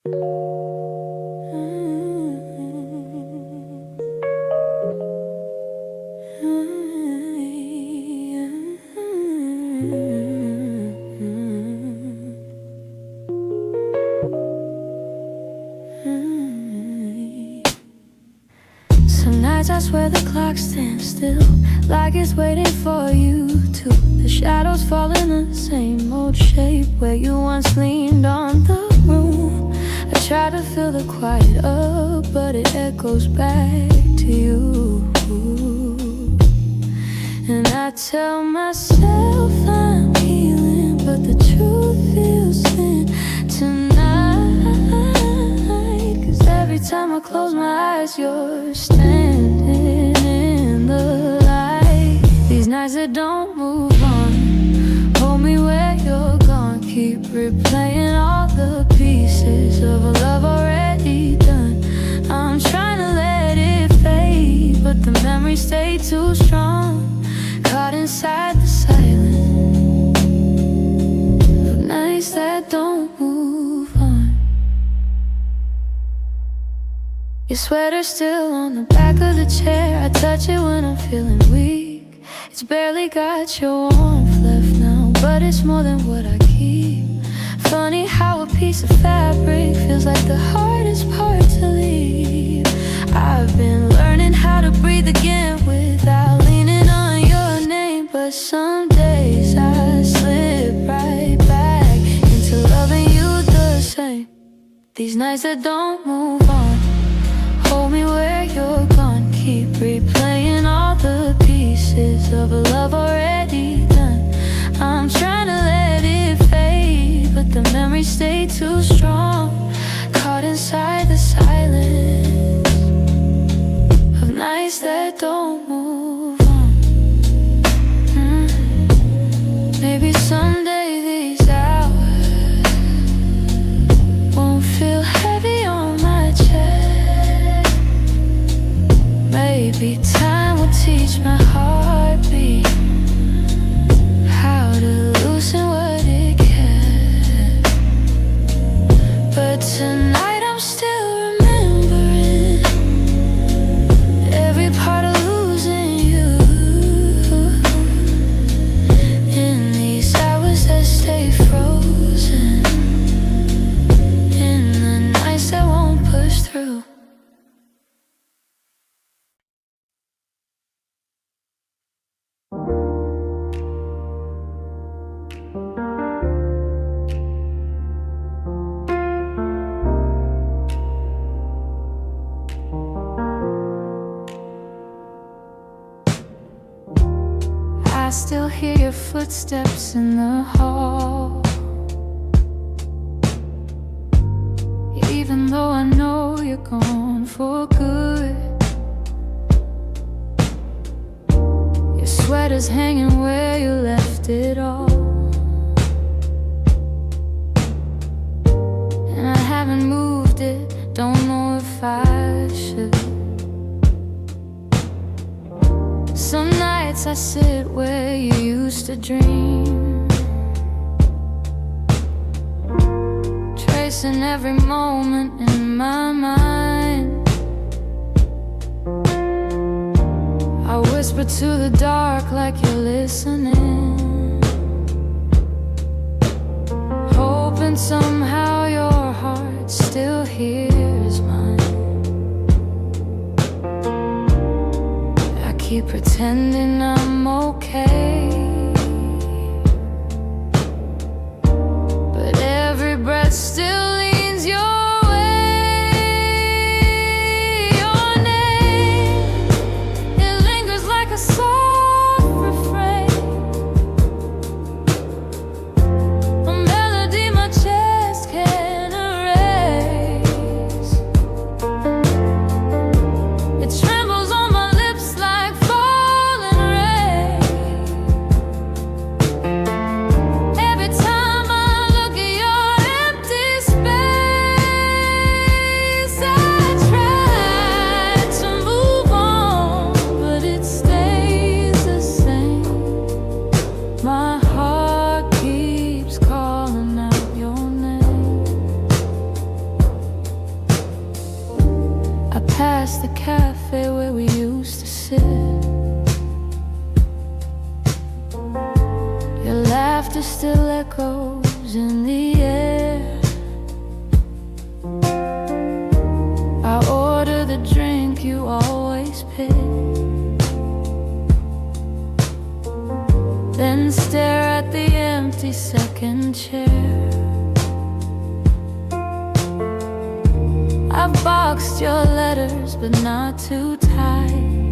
Some nights I swear the clock stands still, like it's waiting for you to. The shadows fall in the same old shape where you once leaned on the room. I try to fill the quiet up, but it echoes back to you. And I tell myself I'm healing, but the truth feels thin tonight. 'Cause every time I close my eyes, you're standing in the light. These nights that don't move on, hold me where you're gone. Keep replaying all the pieces of a love already done. I'm trying to let it fade, but the memories stay too strong. Caught inside the silence of nights that don't move on. Your sweater's still on the back of the chair. I touch it when I'm feeling weak. It's barely got your warmth left now, but it's more than what I keep. Funny how a piece of fabric feels like the hardest part to leave. I've been learning how to breathe again without leaning on your name, but some days I slip right back into loving you the same. These nights that don't move on, hold me where you're gone. Keep replaying all the pieces of a love already done. I'm trying to let it fade, but the memories stay too strong. Caught inside the silence of nights that don't move on. Maybe someday these hours won't feel heavy on my chest. Maybe time will teach my heartbeat how to loosen what it can. But tonight I'm still remembering every part of losing you. In these hours that stay frozen, in the nights that won't push through. I still hear your footsteps in the hall, even though I know you're gone for good. Your sweater's hanging where you left it all, and I haven't moved it, don't know if I should. Some nights I sit where you used to dream, tracing every moment in my mind. I whisper to the dark like you're listening, hoping somehow your heart still hears mine. Keep pretending I'm okay, but every breath still leans your way. Your name, it lingers like a soft refrain, a melody my chest can't erase. It trembles on my lips like falling rain. past the cafe where we used to sit. Your laughter still echoes in the air. I order the drink you always pick, then stare at the empty second chair. I've boxed your letters, but not too tight,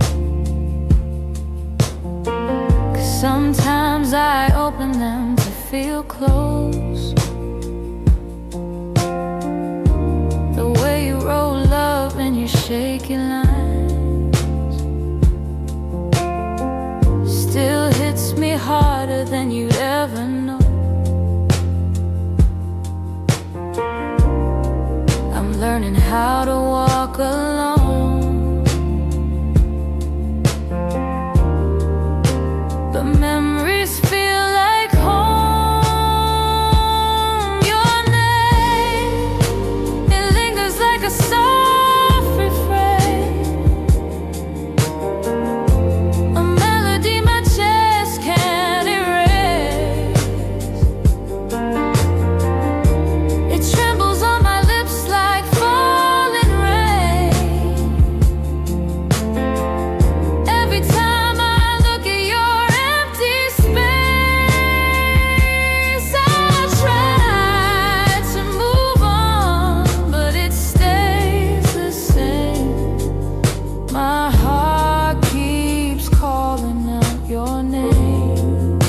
'cause sometimes I open them to feel close. The way you roll love in your shaky lines still hits me harder than you'd ever know. I'm learning how to walk alone, but memories feel like home. Your name, it lingers like a soft refrain, a melody my chest can't erase. It trembles on my lips like falling rain. Every time I look at your empty space, I try to move on, but it stays the same. My heart keeps calling out your name.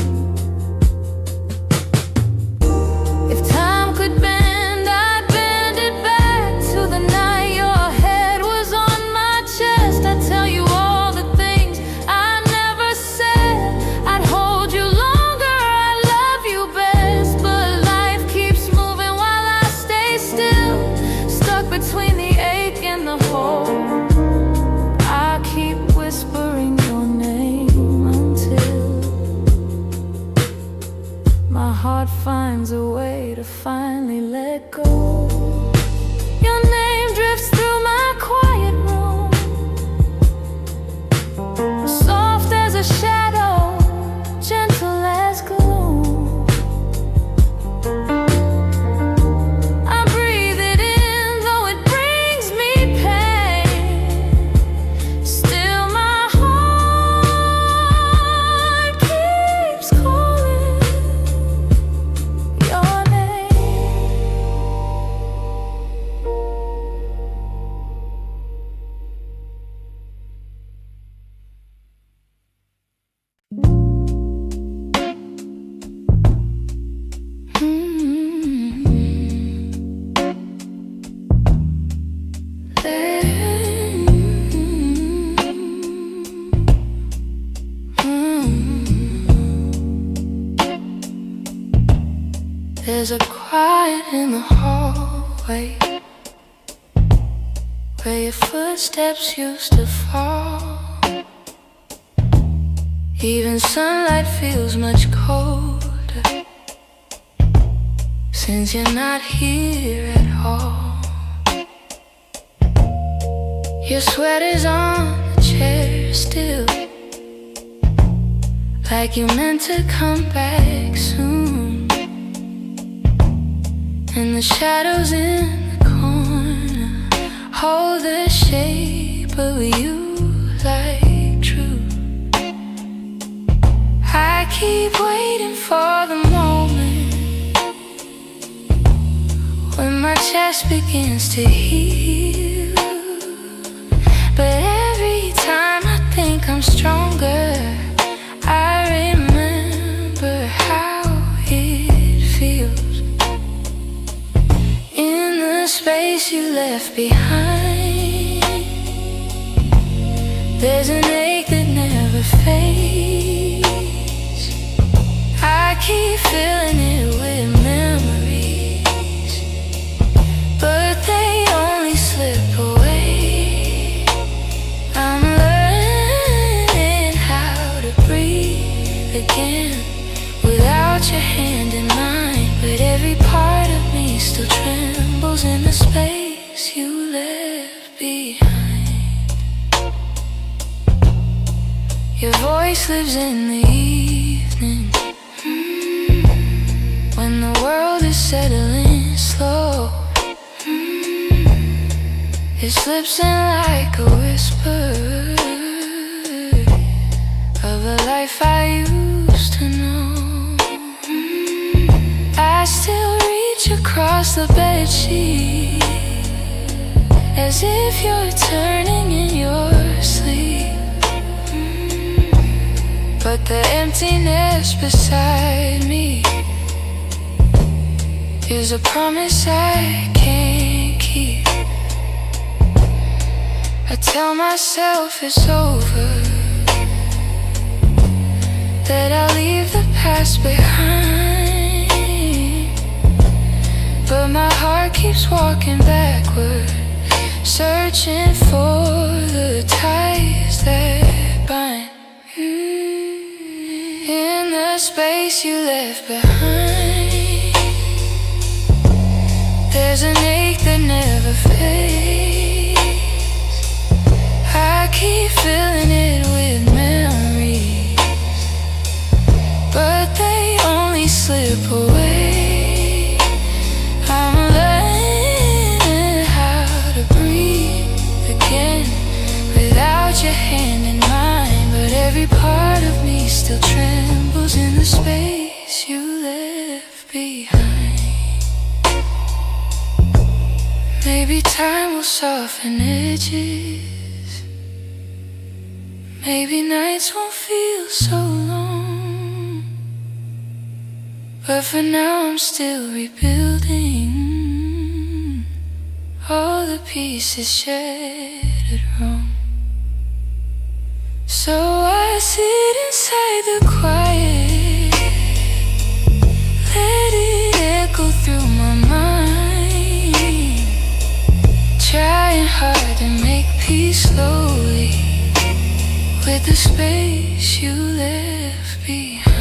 If time could bend, I'd bend it back to the night your head was on my chest. I'd tell you all the things I never said. I'd hold you longer, I love you best. But life keeps moving while I stay still, stuck between the ache and the hole. I keep whispering your name until my heart finds a way to finally let go. Your name drifts through my quiet room, soft as a shadow, gentle as gloom. I breathe it in, though it brings me pain. Still my heart keeps calling your name. There's a quiet in the hallway where your footsteps used to fall. Even sunlight feels much colder since you're not here at all. Your sweater's on the chair still, like you meant to come back soon. And the shadows in the corner hold the shape of you like truth. I keep waiting for the moment when my chest begins to heal. But every time I think I'm stronger, I remember how it feels. In the space you left behind, there's an ache that never fades. I keep filling it with memories, but they only slip away. I'm learning how to breathe again without your hand in mine, but every part of me still trembles in the space you left behind. Your voice lives in the evening, when the world is settling slow. It slips in like a whisper of a life I used to know. I still reach across the bedsheet, as if you're turning in your sleep. But the emptiness beside me is a promise I can't keep. I tell myself it's over, that I'll leave the past behind, but my heart keeps walking backward, searching for the ties that bind. In the space you left behind, there's an ache that never fades. I keep filling it with memories, but they only slip away. I'm learning how to breathe again without your hand in mine, but every part of me still trembles in the space you left behind. Maybe time will soften edges, maybe nights won't feel so long, but for now I'm still rebuilding all the pieces shattered wrong. So I sit inside the quiet, let it echo through my mind, trying hard to make peace slowly with the space you left behind.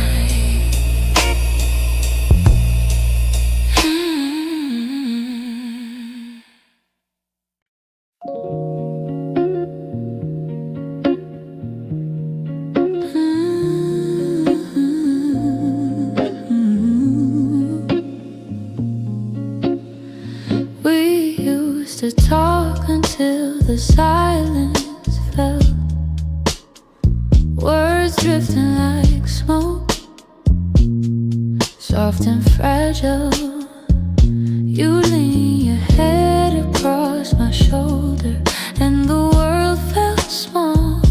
We used to talk until the silence fell, words drifting like smoke, soft and fragile. You lean your head across my shoulder, and the world felt small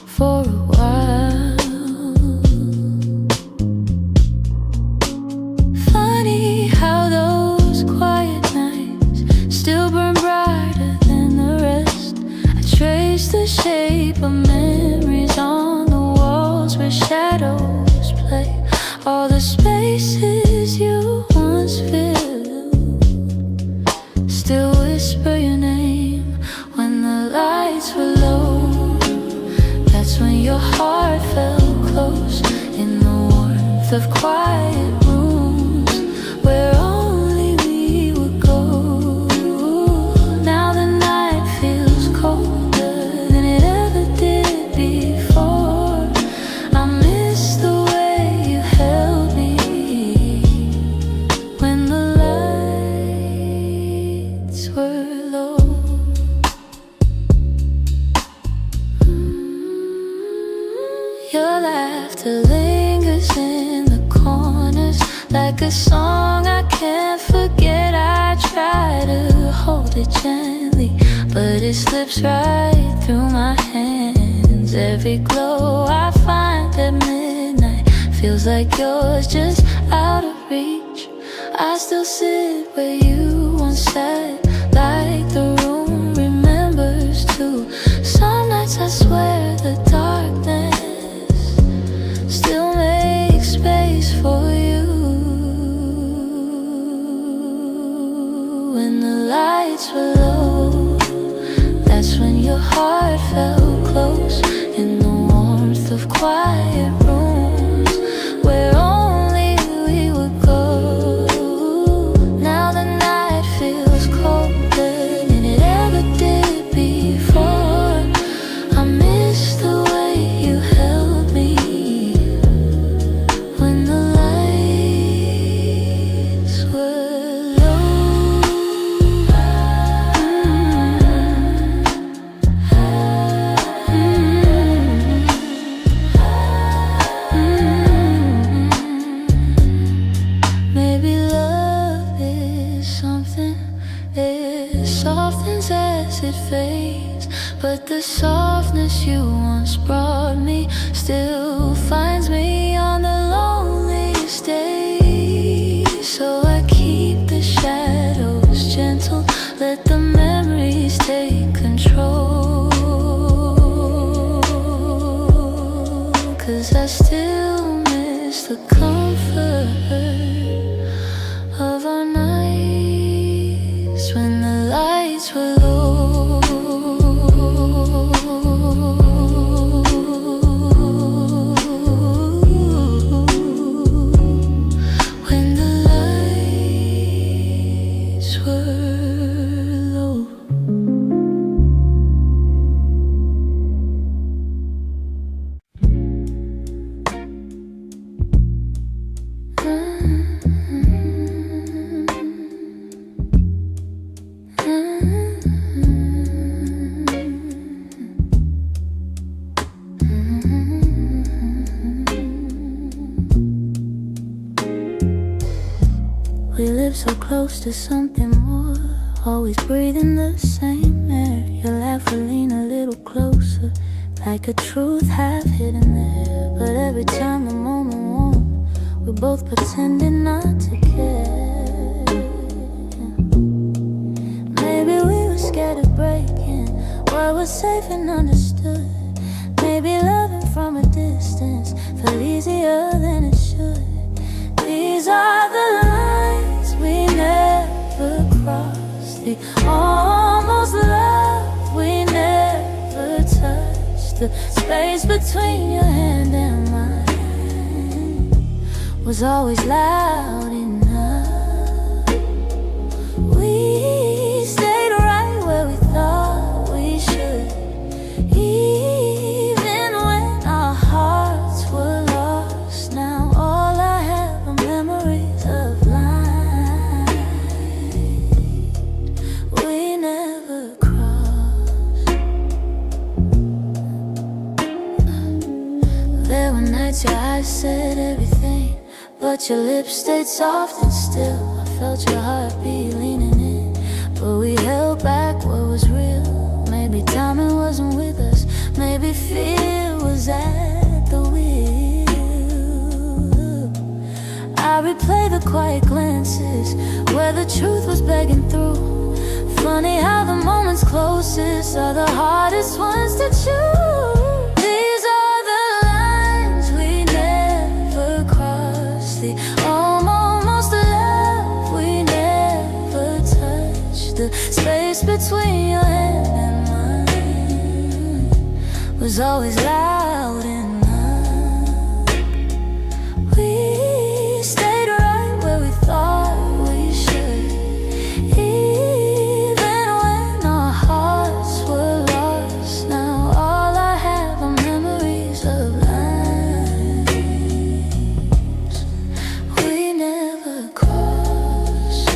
for a while. Funny how those quiet nights still burn brighter than the rest. I trace the shape of memories on the walls where shadows play, all the spaces you once filled still whisper your name when the lights were low. That's when your heart felt close in the warmth of quiet rooms where only we would go. Now the night feels colder than it ever did before. I miss the way you held me when the lights were low. Your laughter lingers in the corners like a song I can't forget. I try to hold it gently, but it slips right through my hands. Every glow I find at midnight feels like yours, just out of reach. I still sit where you once sat, like the room remembers too. Some nights I swear the darkness still makes space for you. When the lights were low, that's when your heart felt close in the warmth of quiet rooms where only we would go. Now the night feels colder than it ever did before. I miss the way you held softens as it fades, but the softness you once brought me still finds me on the loneliest day. So I keep the shadows gentle, let the memories take control, 'cause I still miss the comfort of our nights when the lights were low. When the lights were low. We live so close to something more, always breathing the same air. Your laugh will lean a little closer, like a truth half hidden there. But every time the moment won't, we're both pretending not to care. Maybe we were scared of breaking what was safe and understood. Maybe loving from a distance felt easier than it should. These are the lines we never crossed, the almost love we never touched. The space between your hand and mine was always loud enough. We stayed right where we thought we should, even when our hearts were lost. Now all I have are memories of lines we never crossed. There were nights your eyes said everything, but your lips stayed soft and still. I felt your heartbeat leaning in, but we held back what was real. Maybe timing wasn't with us, maybe fear was at the wheel. I replay the quiet glances where the truth was begging through. Funny how the moments closest are the hardest ones to choose. These are the lines we never crossed, the almost love we never touched. The space between your hand and mine was always loud enough. We stayed right where we thought we should, even when our hearts were lost. Now all I have are memories of lines we never crossed.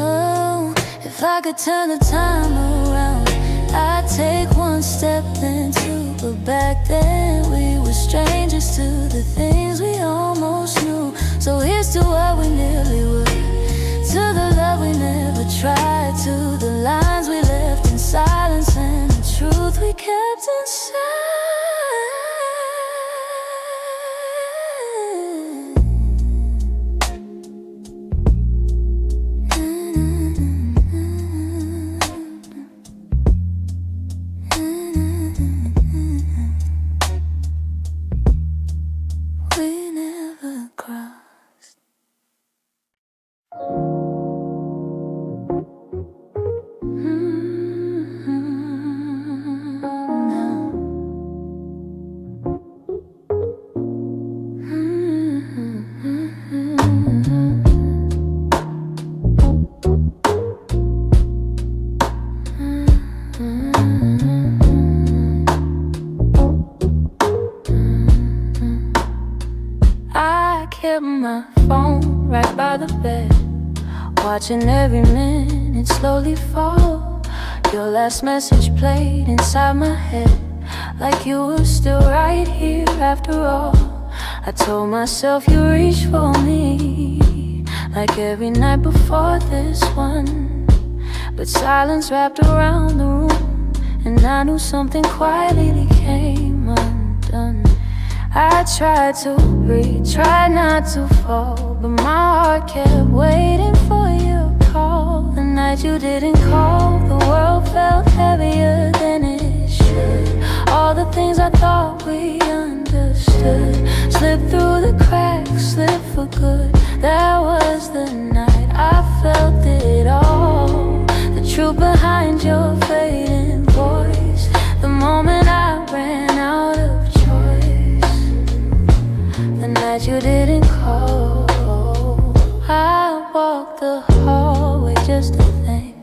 Oh, if I could turn the time around, I'd take one step then two, but back then we were strangers to the things we almost knew. So here's to what we nearly were, to the love we never tried, to the lines we left in silence and the truth we kept inside. We never crossed. I kept my phone right by the bed, watching every minute slowly fall. Your last message played inside my head, like you were still right here after all. I told myself you reached for me, like every night before this one. but silence wrapped around the room, and I knew something quietly came undone. I tried to breathe, tried not to fall, but my heart kept waiting for your call. The night you didn't call, the world felt heavier than it should. All the things I thought we understood slipped through the cracks, slipped for good. That was the night I felt it all, the truth behind your fading voice, the moment I ran out of choice, the night you didn't call. I walked the hallway just to think,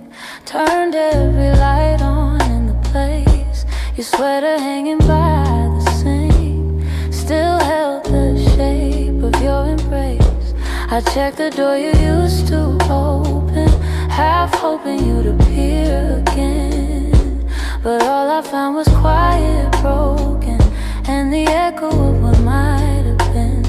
turned every light on in the place. Your sweater hanging by the sink still held the shape of your embrace. I checked the door you used to open, half hoping you'd appear again, but all I found was quiet, broken, and the echo of what might have been.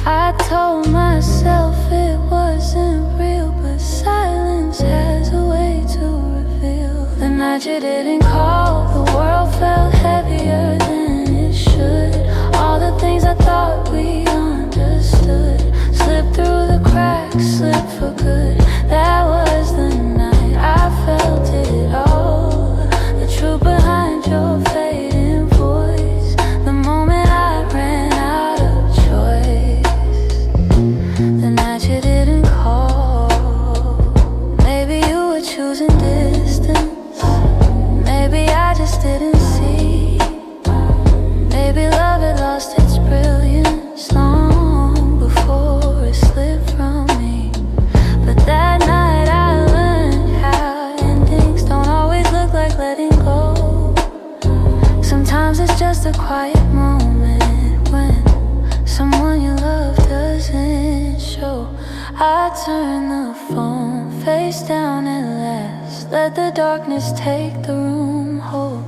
I told myself it wasn't real, but silence has a way to reveal. The night you didn't call, the world felt heavier than it should. All the things I thought we understood slipped through the cracks, slipped for good. That was the night I felt it all, the truth behind your fading voice, the moment I ran out of choice, the night you didn't call. Maybe you were choosing distance, maybe I just didn't see. Maybe love had lost its brilliance long before it slipped from me. But that night I learned how endings don't always look like letting go. Sometimes it's just a quiet moment when someone you love doesn't show. I turn the phone face down at last, let the darkness take the room whole.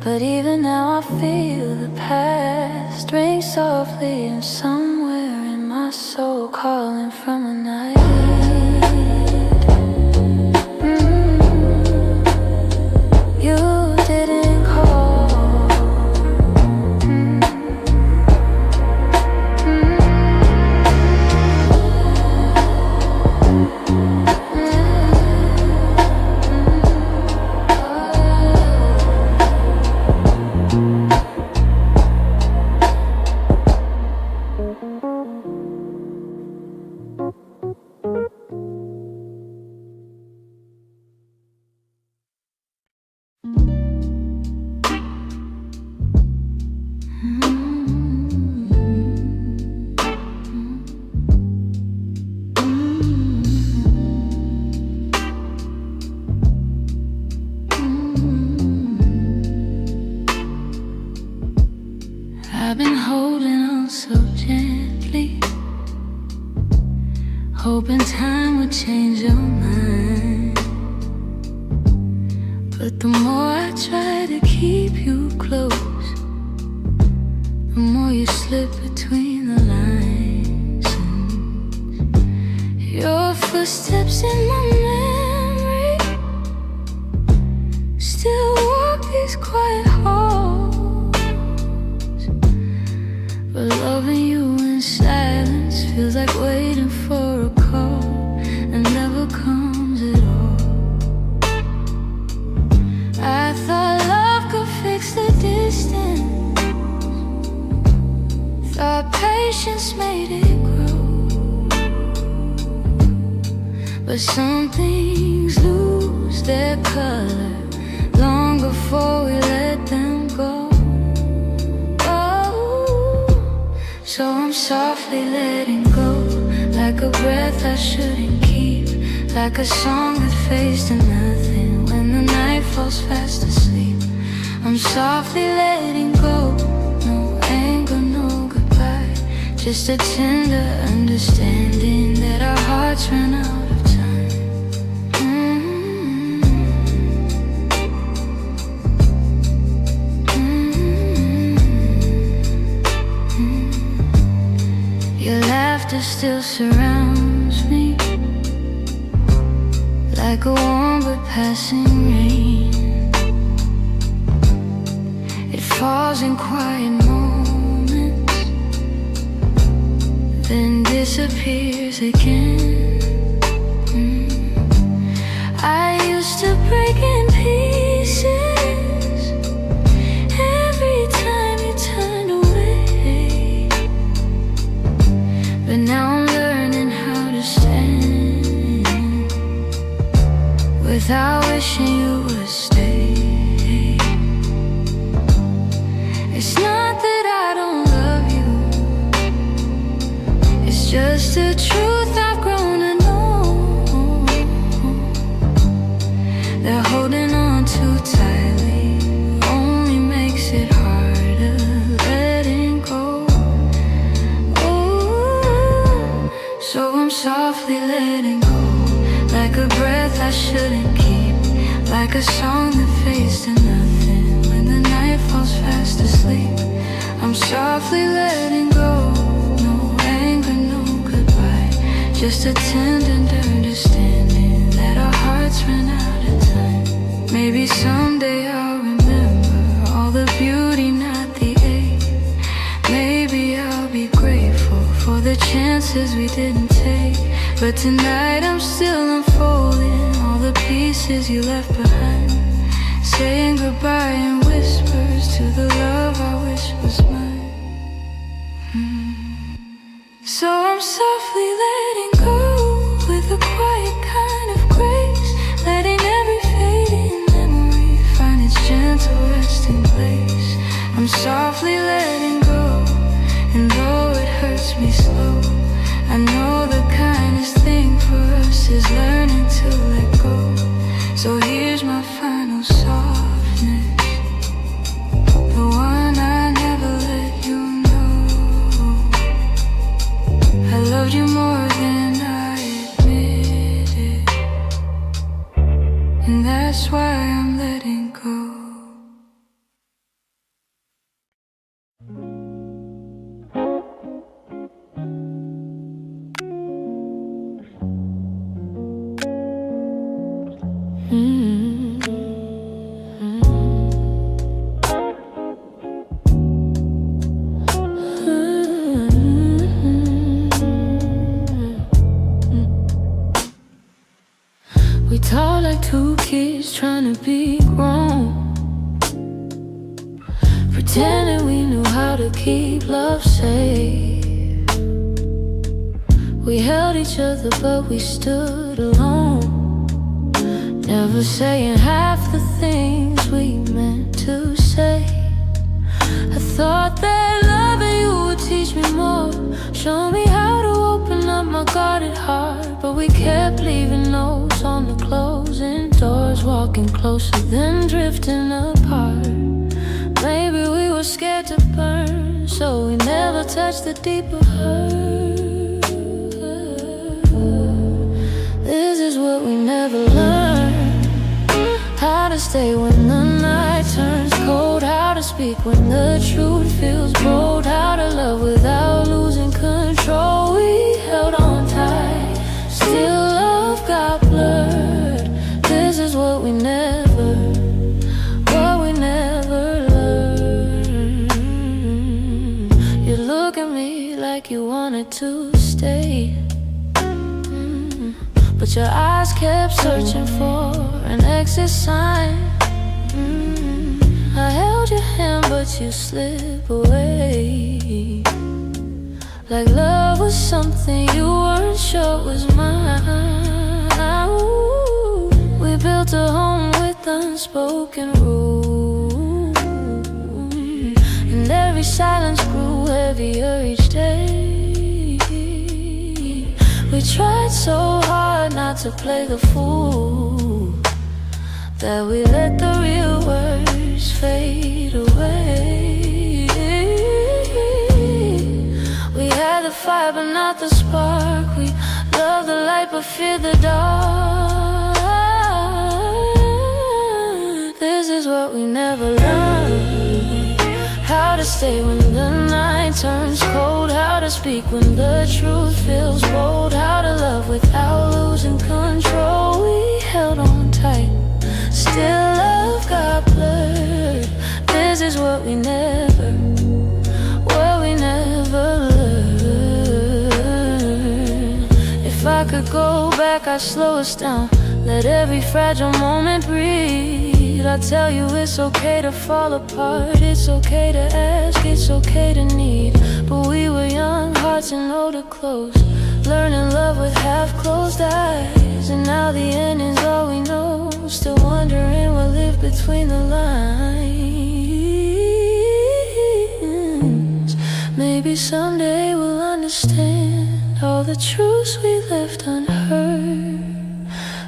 But even now I feel the past ring softly, and somewhere in my soul calling from a night. You didn't call. I've been holding on so gently, hoping time would change your mind. But the more I try to keep you close, the more you slip between the lines. And your footsteps in my memory still walk these quiet halls. But loving you in silence feels like waiting for a call that never comes at all. I thought love could fix the distance, thought patience made it grow. But some things lose their color long before we let them go. So I'm softly letting go, like a breath I shouldn't keep, like a song that fades to nothing when the night falls fast asleep. I'm softly letting go, no anger, no goodbye, just a tender understanding that our hearts run out of time. Your laughter still surrounds me like a warm but passing rain. It falls in quiet moments, then disappears again. I used to break in pieces every time you turned away, but now I'm learning how to stand without wishing you would stay. It's not that I don't love you, it's just the truth I've grown to know, that holding on too tightly only makes it harder letting go. Ooh, so I'm softly letting go, like a breath I shouldn't keep, like a song that fades to nothing when the night falls fast asleep. I'm softly letting go, no anger, no goodbye, just a tender understanding that our hearts ran out of time. Maybe someday I'll remember all the beauty, not the ache. Maybe I'll be grateful for the chances we didn't take. But tonight I'm still unfolding all the pieces you left behind, saying goodbye in whispers to the love I wish was mine. So I'm softly letting go with a quiet kind of grace, letting every fading memory find its gentle resting place. I'm softly letting go, and though it hurts me slow, I know the kindest thing for us is learning to let go. So here's my final softness, the one I never let you know. I loved you more than I admitted, and that's why I'm letting go. We talk like two kids trying to be grown, pretending we knew how to keep love safe. We held each other but we stood alone, never saying half the things we meant to say. I thought that loving you would teach me more, show me how to open up my guarded heart. But we kept leaving notes on the closing doors, walking closer then drifting apart. Maybe we were scared to burn, so we never touched the deeper hurt. This is what we never learned, how to stay when the night turns cold, how to speak when the truth feels bold, how to love without losing control. We held on tight, still love got blurred. This is what we never learned. You look at me like you wanted to stay, but your eyes kept searching for an exit sign. I held your hand but you slip away, like love was something you weren't sure was mine. Ooh, we built a home with unspoken rules, and every silence grew heavier each day. We tried so hard not to play the fool, that we let the real words fade away. We had the fire but not the spark, we loved the light but feared the dark. This is what we never learned, how to stay when the night turns cold, how to speak when the truth feels bold, how to love without losing control. We held is what we never learned. If I could go back, I'd slow us down, let every fragile moment breathe. I tell you it's okay to fall apart, it's okay to ask, it's okay to need. But we were young, hearts and older clothes, learning love with half-closed eyes. And now the ending's all we know, still wondering what lived between the lines. Maybe someday we'll understand all the truths we left unheard.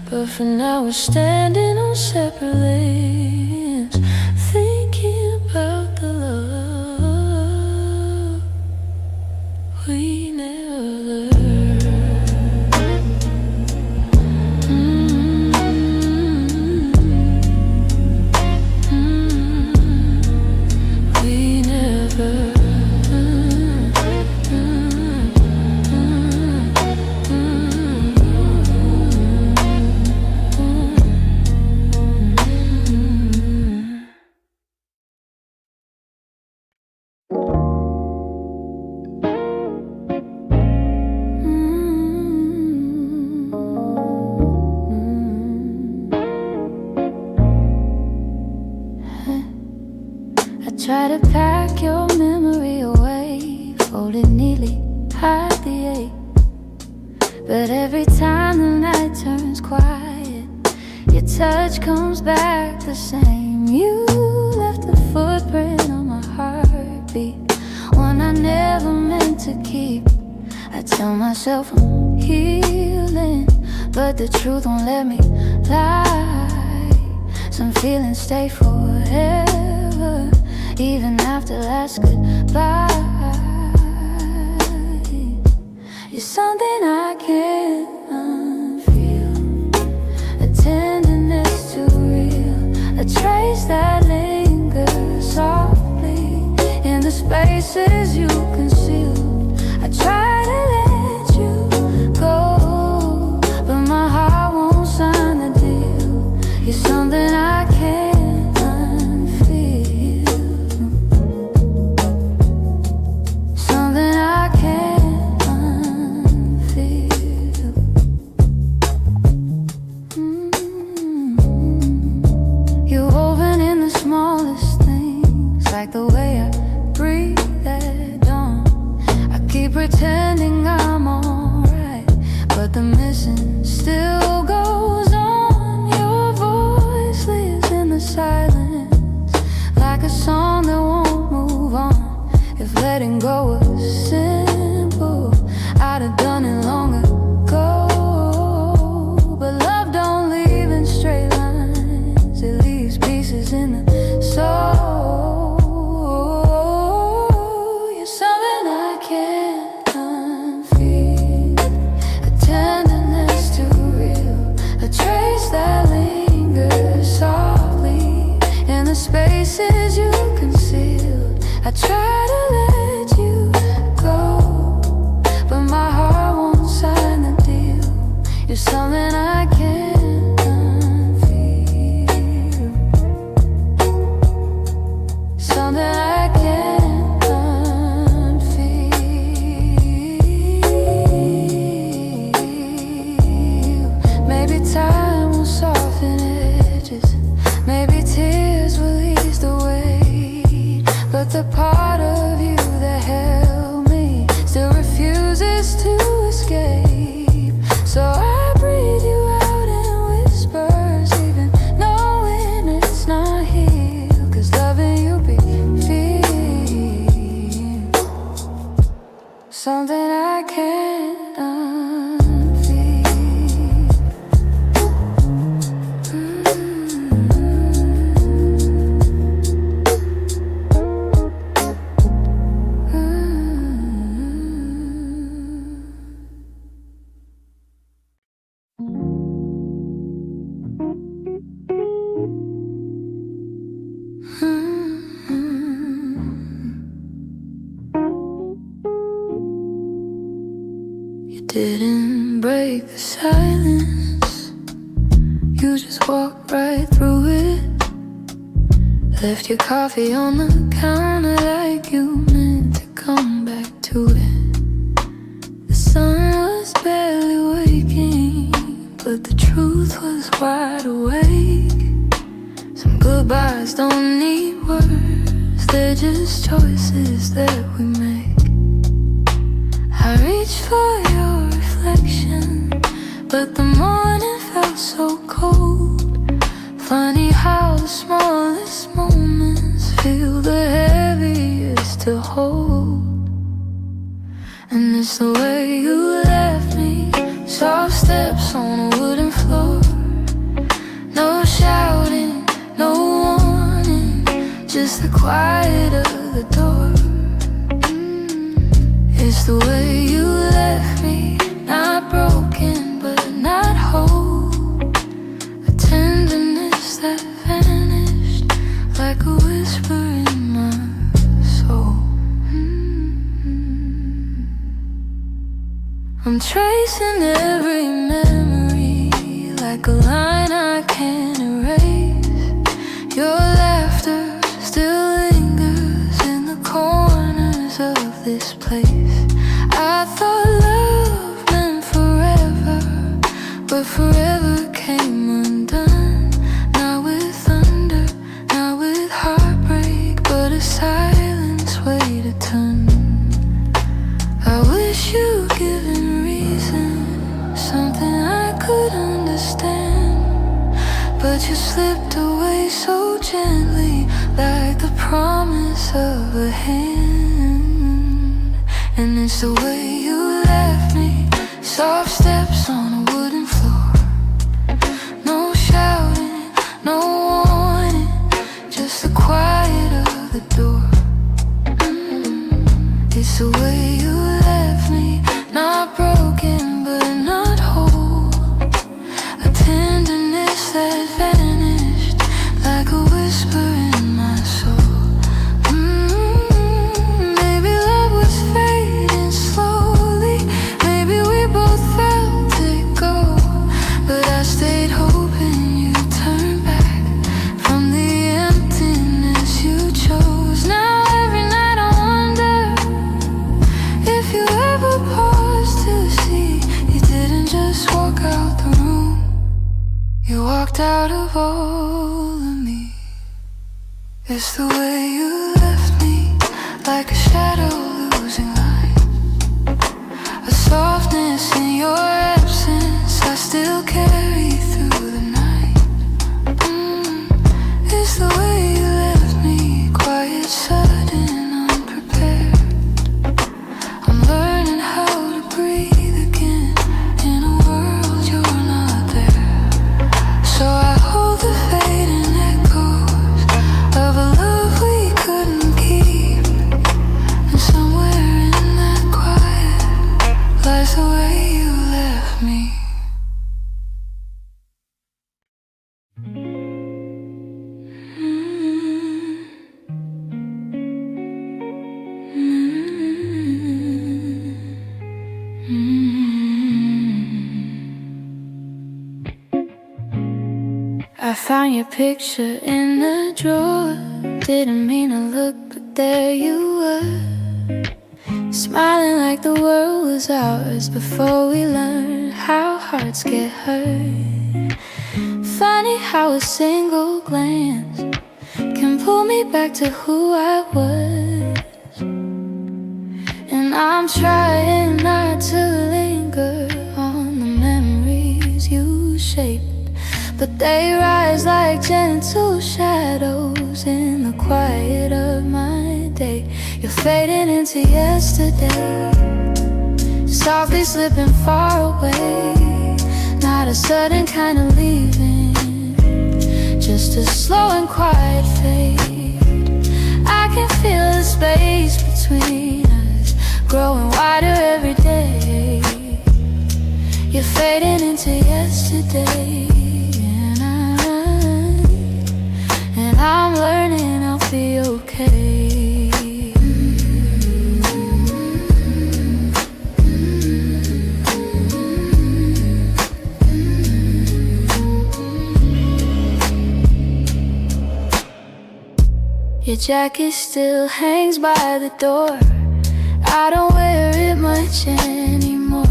But for now we're standing on separate lanes, thinking about the love we never learned. We never. Try to pack your memory away, fold it neatly, hide the ache. But every time the night turns quiet, your touch comes back the same. You left a footprint on my heartbeat, one I never meant to keep. I tell myself I'm healing, but the truth won't let me lie. Some feelings stay forever, even after last goodbye. You're something I can't unfeel, a tenderness too real, a trace that lingers softly in the spaces you concealed. I try to let you go, but my heart won't sign the deal. You're something I can't. Like the way I breathe at dawn, I keep pretending I'm alright, but the missing still goes on. Your voice lives in the silence, like a song that won't move on. If letting go was simple, I'd have done it long ago. But love don't leave in straight lines, it leaves pieces in the soul. Spaces you concealed, I try to let you go, but my heart won't sign the deal. You're something I can't unfeel, something I can't unfeel. Maybe time will soften edges, maybe tears will ease the weight, but the part of you that held me still refuses to escape. So I breathe you out in whispers, even knowing it's not here, 'cause loving you be feel something I can't unfeel. Didn't break the silence, you just walked right through it, Left your coffee on the counter like you meant to come back to it. The sun was barely waking, but the truth was wide awake. Some goodbyes don't need words, they're just choices that we make. I reached for your reflection, but the morning felt so cold. Funny how the smallest moments feel the heaviest to hold. And it's the way you left me, soft steps on a wooden floor. No shouting, no warning, just the quiet of the door. It's the way you left me, not broken but not whole. A tenderness that vanished like a whisper in my soul. I'm tracing every memory like a line I can't erase. Your laughter still lingers in the corners of this place. I thought love meant forever, but forever came undone. Not with thunder, not with heartbreak, but a silence weighed a ton. I wish you'd given reason, something I could understand, but you slipped away so gently, like the promise of a hand. And it's the way you left me, soft steps on a wooden floor. No shouting, no warning, just the quiet of the door. It's the way you left me, not broken but not whole. A tenderness that vanished like a whisper in my soul. Maybe love was fading slowly, maybe we both felt it go, but I stayed hoping you'd turn back from the emptiness you chose. Now every night I wonder if you ever paused to see you didn't just walk out the room, you walked out of all of me. It's the way you left me, like a shadow losing light. A softness in your absence I still carry through the night. It's the way you left me, quiet, sudden, unprepared. I'm learning how to breathe again in a world you're not there. So I hold the fading echoes of a love we couldn't keep, and somewhere in that quiet lies the way you left me. I found your picture in the drawer. Didn't mean to look, but there you were, smiling like the world was ours before we learned how hearts get hurt. Funny how a single glance can pull me back to who I was. And I'm trying not to linger on the memories you shaped, but they rise like gentle shadows in the quiet of my day. You're fading into yesterday, softly slipping far away. Not a sudden kind of leaving, just a slow and quiet fade. I can feel the space between us growing wider every day. You're fading into yesterday, and I'm learning I'll be okay. Your jacket still hangs by the door. I don't wear it much anymore,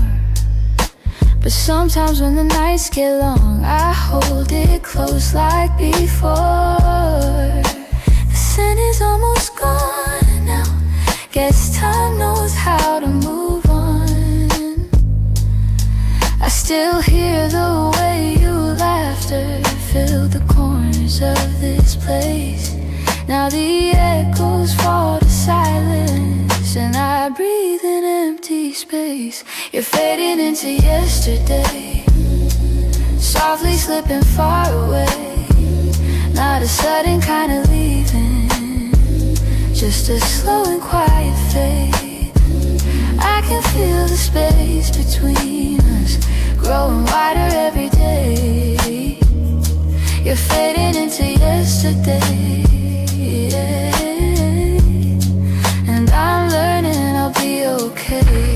but sometimes when the nights get long, I hold it close like before. The scent is almost gone now. Guess time knows how to move on. I still hear the way your laughter filled the corners of this place. Now the echoes fall to silence, and I breathe in empty space. You're fading into yesterday, softly slipping far away. Not a sudden kind of leaving, just a slow and quiet fade. I can feel the space between us growing wider every day. You're fading into yesterday, yeah. And I'm learning I'll be okay.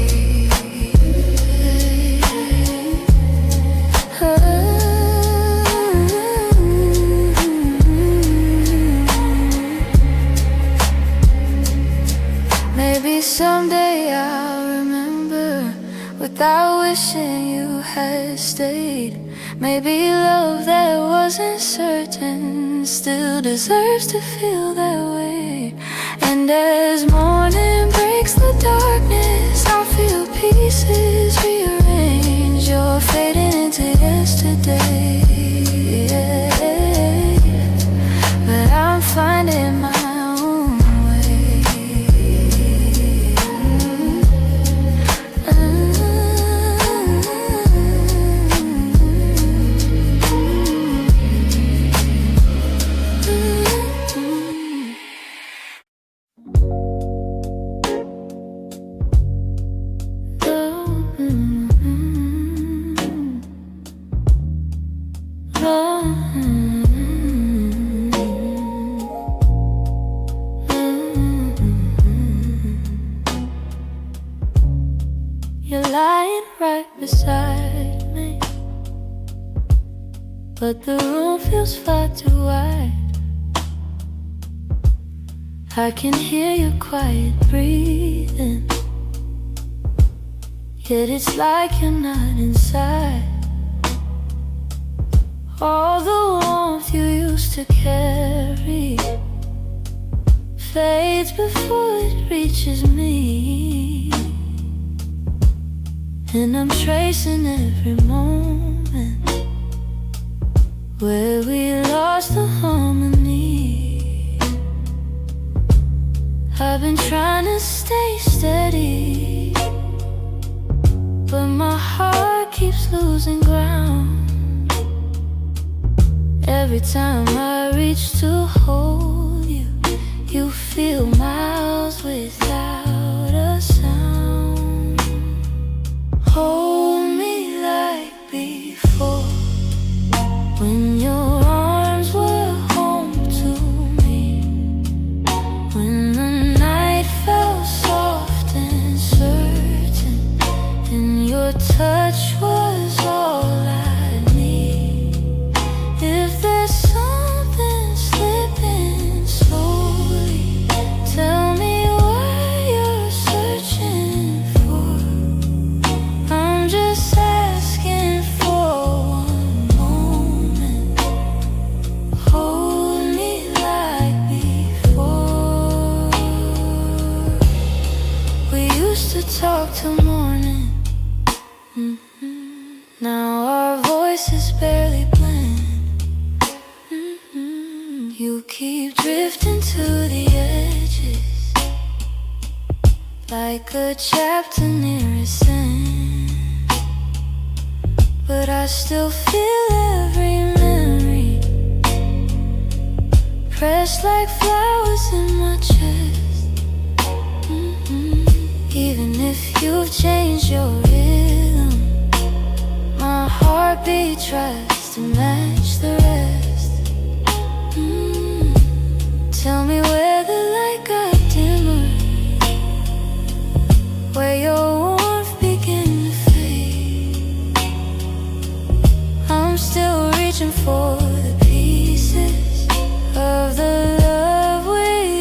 Maybe someday I'll remember without wishing you had stayed. Maybe love that wasn't certain still deserves to feel that way. And as morning breaks the darkness, I feel pieces rearrange. You're fading into yesterday, yeah. But I'm finding my own way. You're lying right beside me, but the room feels far too wide. I can hear your quiet breathing, yet it's like you're not inside. All the warmth you used to carry fades before it reaches me. And I'm tracing every moment where we lost the harmony. I've been trying to stay steady, but my heart keeps losing ground. Every time I reach to hold you, you feel miles without a sound. Hold me like before, when your arms were home to me, when the night felt soft and certain, and your touch was all I need. If there's something slipping slowly, tell me what you're searching for. I'm just asking for one moment. Hold me like before. We used to talk till morning. Now our voices barely blend. You keep drifting to the edges, like a chapter near its end. But I still feel every memory pressed like flowers in my chest. Even if you've changed your rhythm, my heartbeat tries to match the rest. Tell me where the light got dimmer, where your warmth began to fade. I'm still reaching for the pieces of the love we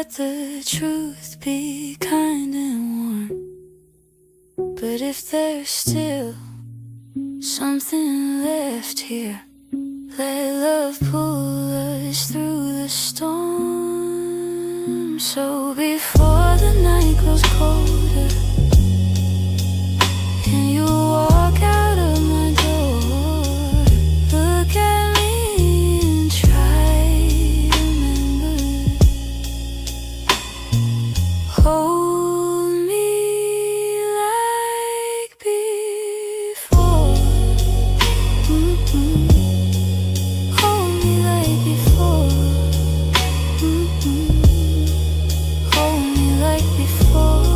let the truth be kind and warm. But if there's still something left here, let love pull us through the storm. So before the night grows colder and you walk out of my door, look at me and try to remember. Hold me like before. Hold me like before. Hold me like before.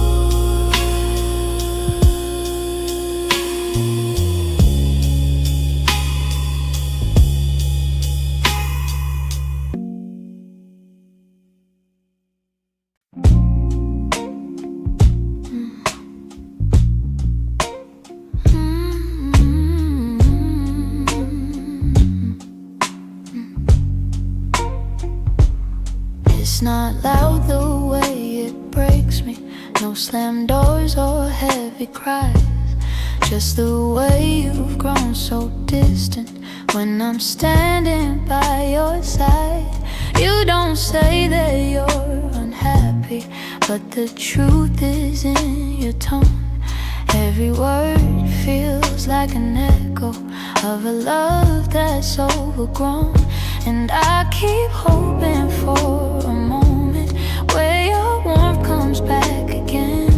It's not loud the way it breaks me, no slam doors or heavy cries, just the way you've grown so distant when I'm standing by your side. You don't say that you're unhappy, but the truth is in your tone. Every word feels like an echo of a love that's overgrown. And I keep hoping for a moment where your warmth comes back again,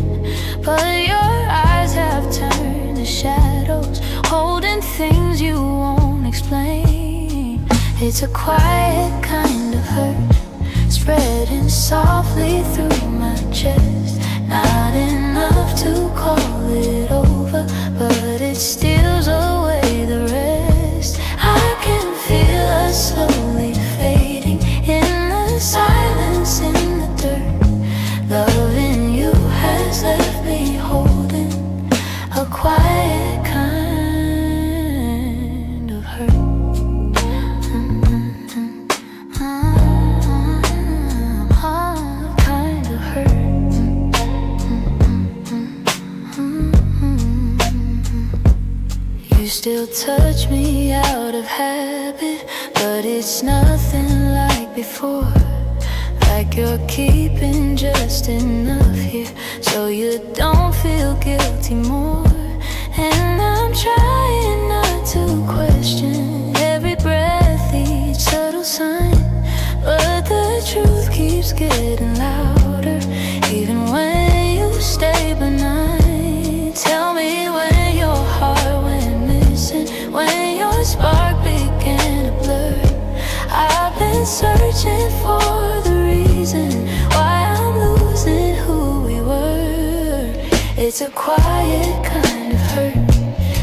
but your eyes have turned to shadows, holding things you won't explain. It's a quiet kind of hurt, spreading softly through my chest. Not enough to call it over, but it steals away the rest. I can feel us slowly fading in the silence, in the dirt. Loving you has left me holding a quiet kind of hurt. Kind of hurt. You still touch me out of habit, but it's nothing like before. Like you're keeping just enough here so you don't feel guilty more. And I'm trying not to question every breath, each subtle sign, but the truth keeps getting louder even when you stay benign. Tell me when your heart went missing, when your spark began to blur. I've been searching for the reason why I'm losing who we were. It's a quiet kind of hurt,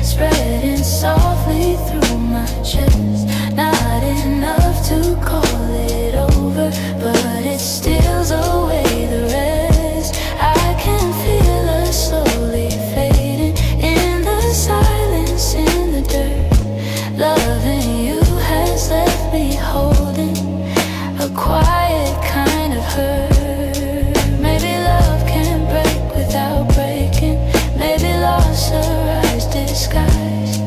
spreading softly through my chest. Not enough to call it over, but it steals away the rest. I can feel us slowly fading in the silence, in the dirt. Loving you has left me holding a quiet kind of hurt. Maybe love can break without breaking. Maybe loss arrives disguised.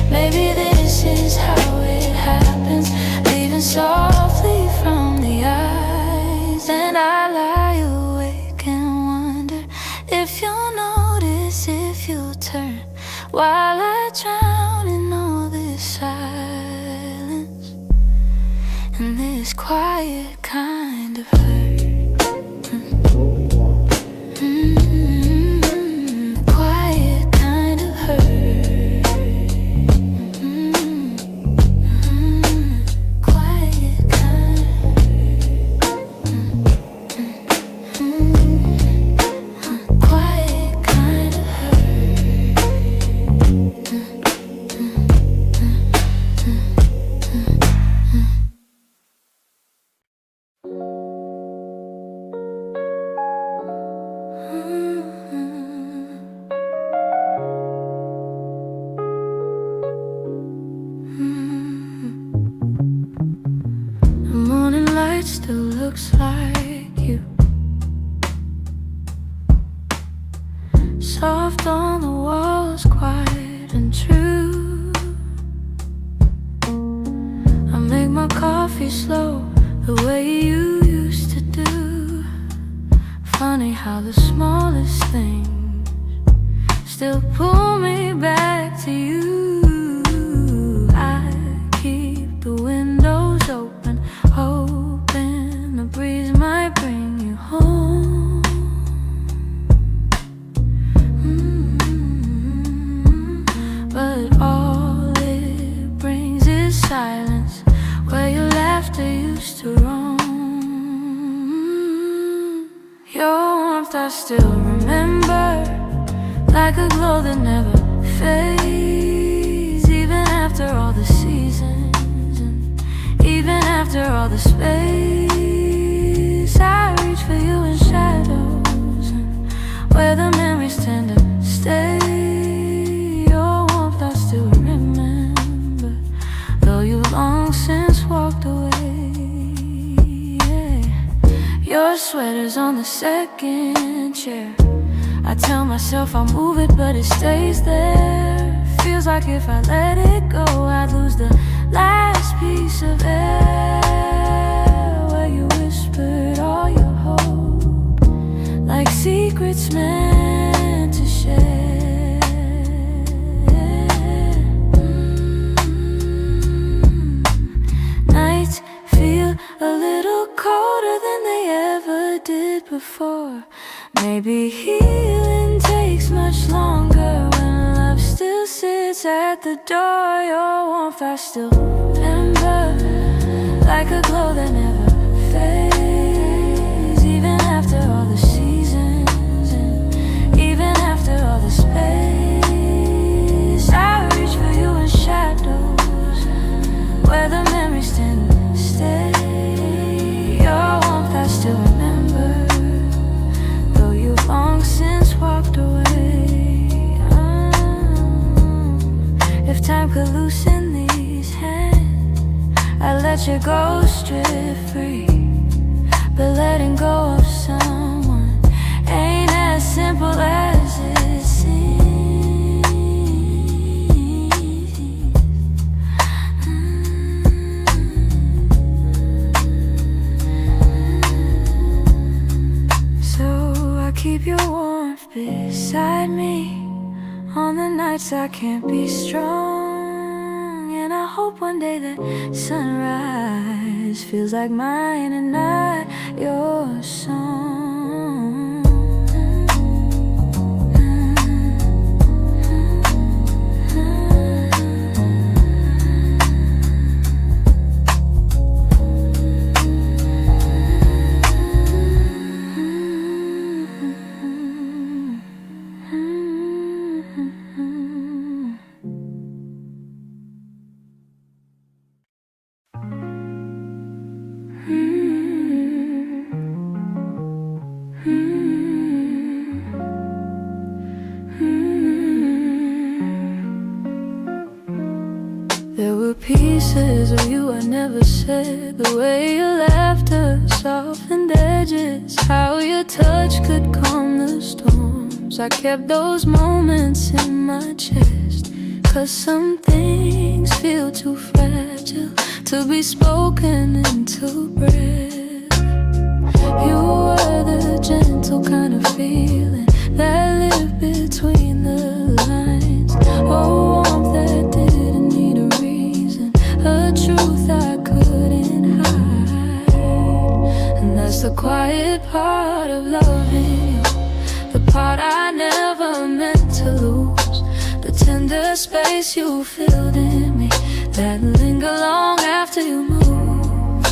Maybe this is how it happens, leaving softly from the eyes. And I lie awake and wonder if you'll notice, if you'll turn, while I drown in all this silence and this quiet kind of hurt. Quiet kind of hurt. Quiet kind of hurt. Quiet kind of The morning light still looks like you. left on the walls quiet and true. I make my coffee slow the way you used to do. Funny how the smallest things still pull me back to you. I keep the windows open, hoping the breeze might bring you home. But all it brings is silence, where your laughter used to roam. Your warmth I still remember, like a glow that never fades. Even after all the seasons, and even after all the space, I reach for you in shadows, and where the memories tend to stay. Your warmth I still remember, though you long since walked away. Yeah. Your sweater's on the second chair. I tell myself I'll move it, but it stays there. Feels like if I let it go, I'd lose the last piece of air, where you whispered all your hope, like secrets meant to share. Nights feel a little colder than they ever did before. Maybe healing takes much longer when love still sits at the door. Your warmth I still remember, like a glow that never fades. Even after all the seasons, and even after all the space, I reach for you in shadows, where the memories tend to stay. Your warmth I still remember, long since walked away. If time could loosen these hands, I'd let you go strip free. But letting go of someone ain't as simple as it seems. Keep your warmth beside me on the nights I can't be strong. And I hope one day that sunrise feels like mine and not your song. There were pieces of you I never said, the way your laughter softened edges, how your touch could calm the storms. I kept those moments in my chest, 'cause some things feel too fragile to be spoken into breath. You were the gentle kind of feeling that lived between the lines. Oh, warmth that didn't need a reason, a truth I couldn't hide. And that's the quiet part of loving you, the part I never meant to lose, the tender space you filled in me that linger long after you move.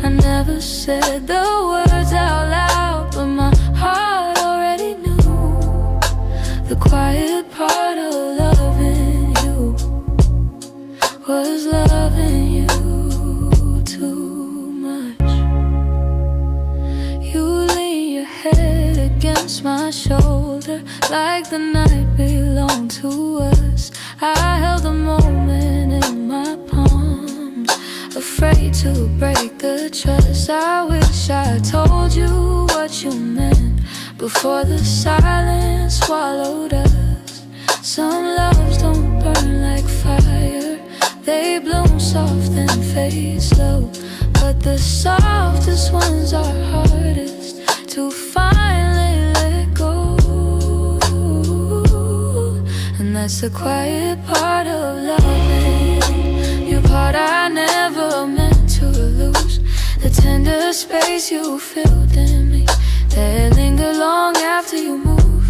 I never said the words out loud, but my heart already knew. The quiet part of loving you was loving you too much. You lean your head against my shoulder like the night belonged to us. I held the moment in my palms, afraid to break the trust. I wish I told you what you meant, before the silence swallowed us. Some loves don't burn like fire, they bloom soft and fade slow. But the softest ones are hardest to finally let go. And that's the quiet part of loving, your part I never meant to lose. The tender space you filled in me, that linger long after you move.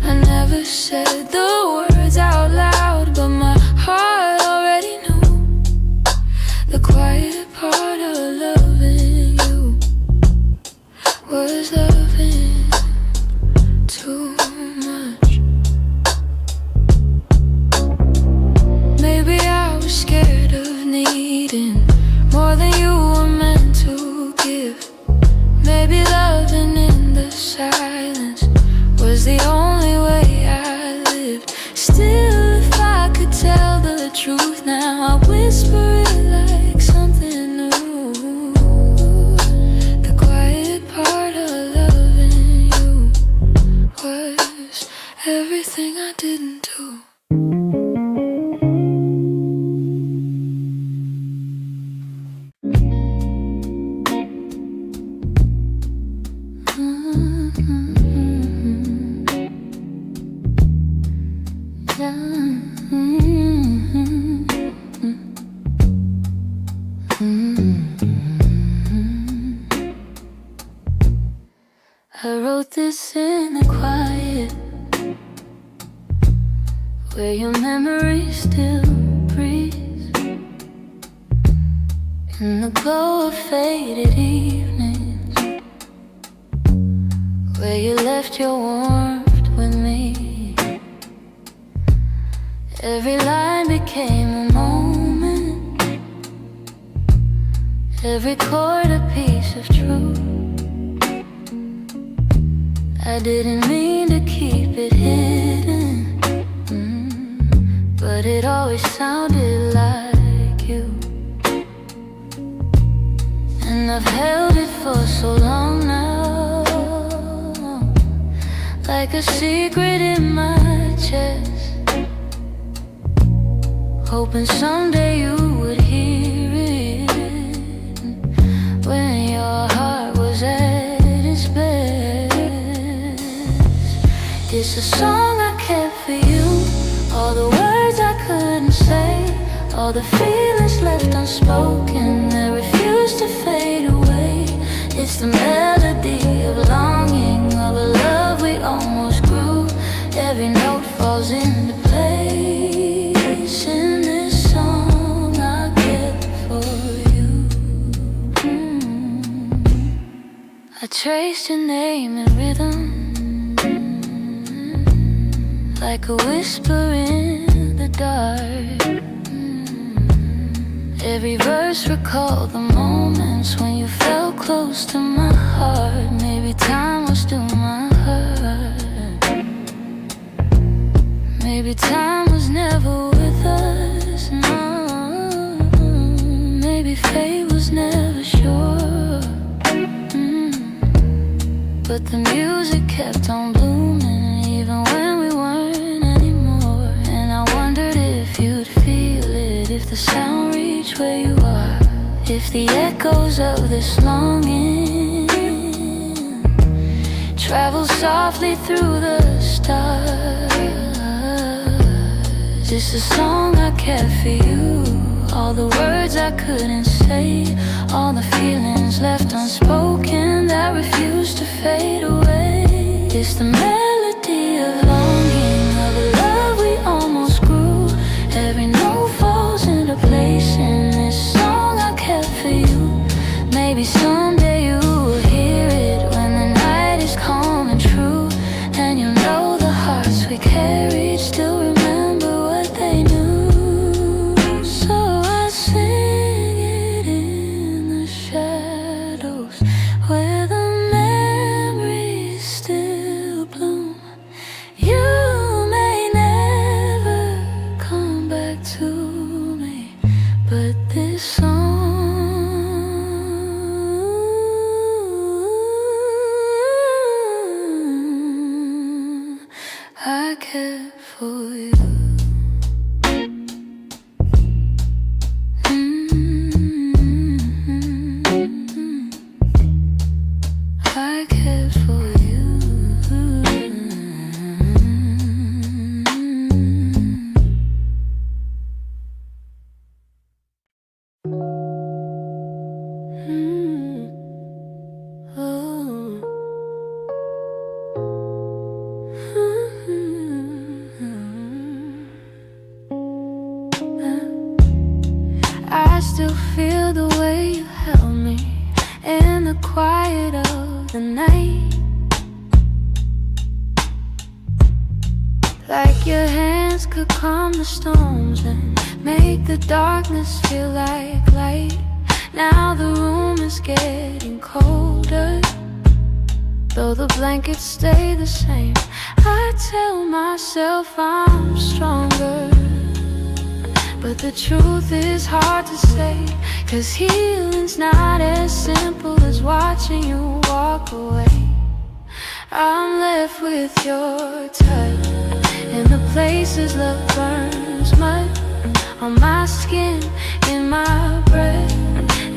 I never said the words out loud, but my heart already knew. The quiet part of loving you was loving too much. Maybe I was scared of needing more than you were meant to give. Maybe loving in the silence was the only way I lived. Still, if I could tell the truth now, I whisper it like something new. The quiet part of loving you was everything I didn't do. I wrote this in the quiet, where your memory still breathes, in the glow of faded evenings, where you left your warmth with me. Every line became a moment, every chord a piece of truth. I didn't mean to keep it hidden, but it always sounded like you. And I've held it for so long now, like a secret in my chest, hoping someday you would hear it, when your heart was at its best. It's a song I kept for you, all the words I couldn't say, all the feelings left unspoken that refuse to fade away. It's the melody of longing, of a love we almost grew. Every note falls into place in this song I kept for you. I traced your name in rhythm, like a whisper in the dark. Every verse recalled the moments when you felt close to my heart. Maybe time was still my heart. Maybe time was never with us, no. Maybe fate was never sure. But the music kept on blooming, even when we weren't anymore. And I wondered if you'd feel it, if the sound reached where you are, if the echoes of this longing travel softly through the stars. It's a song I kept for you, all the words I couldn't say, all the feelings left unspoken that refuse to fade away. It's the melody of longing, of a love we almost grew. Every note falls into place in this song I kept for you. Maybe someday you will hear it when the night is calm and true, and you'll know the hearts we carried still remember what they knew. So I sing it in the shadows, where the memories still bloom. care for you. I care for you. I still feel the way you held me in the quiet of the night, like your hands could calm the storms and make the darkness feel like light. Now the room is getting colder, though the blankets stay the same. I tell myself I'm stronger, but the truth is hard to say, 'cause healing's not as simple as watching you walk away. I'm left with your touch in the places love burns mud, on my skin, in my breath.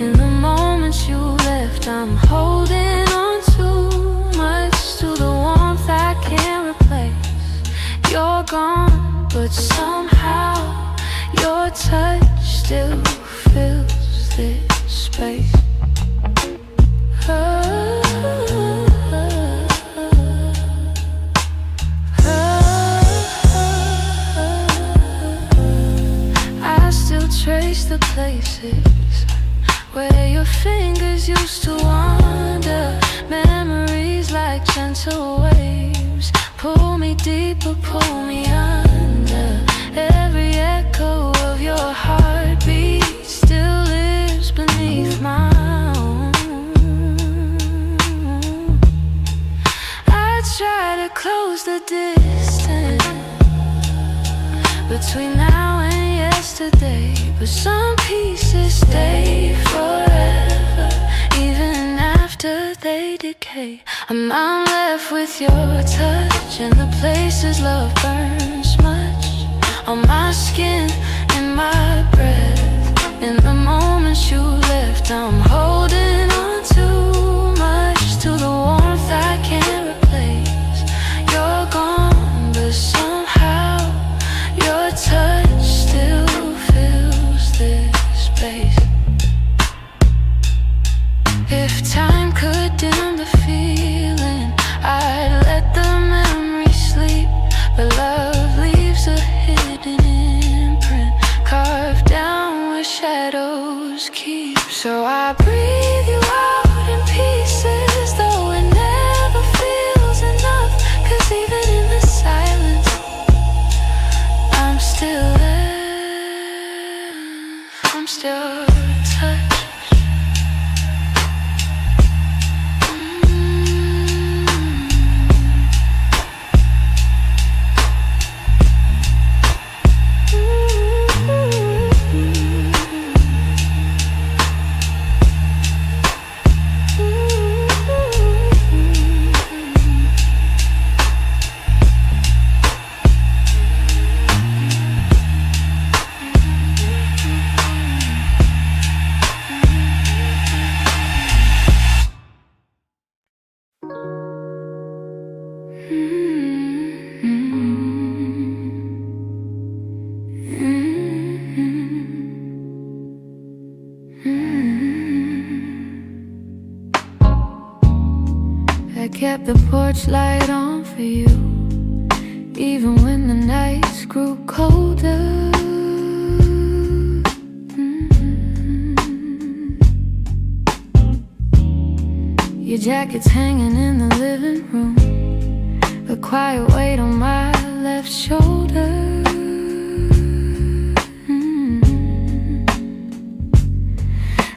In the moments you left, I'm holding on too much to the warmth I can't replace. You're gone, but somehow your touch still fills this space. I still trace the places where your fingers used to wander. Memories like gentle waves pull me deeper, pull me under. Every echo of your heartbeat still lives beneath my own. I try to close the distance between now and yesterday, but some pieces stay forever, even after they decay. I'm left with your touch in the places love burns much, on my skin, in my breath. In the moments you left, I'm holding on too much to the warmth I can't replace. You're gone, but somehow your touch still fills this space. If time could dim the feeling, I'd let the memory sleep, but love leaves a hidden imprint carved down where shadows keep. So I breathe you out in pieces, though it never feels enough, 'cause even in the silence I'm still there. I'm still touched. I kept the porch light on for you, even when the nights grew colder. Your jacket's hanging in the living room, a quiet weight on my left shoulder.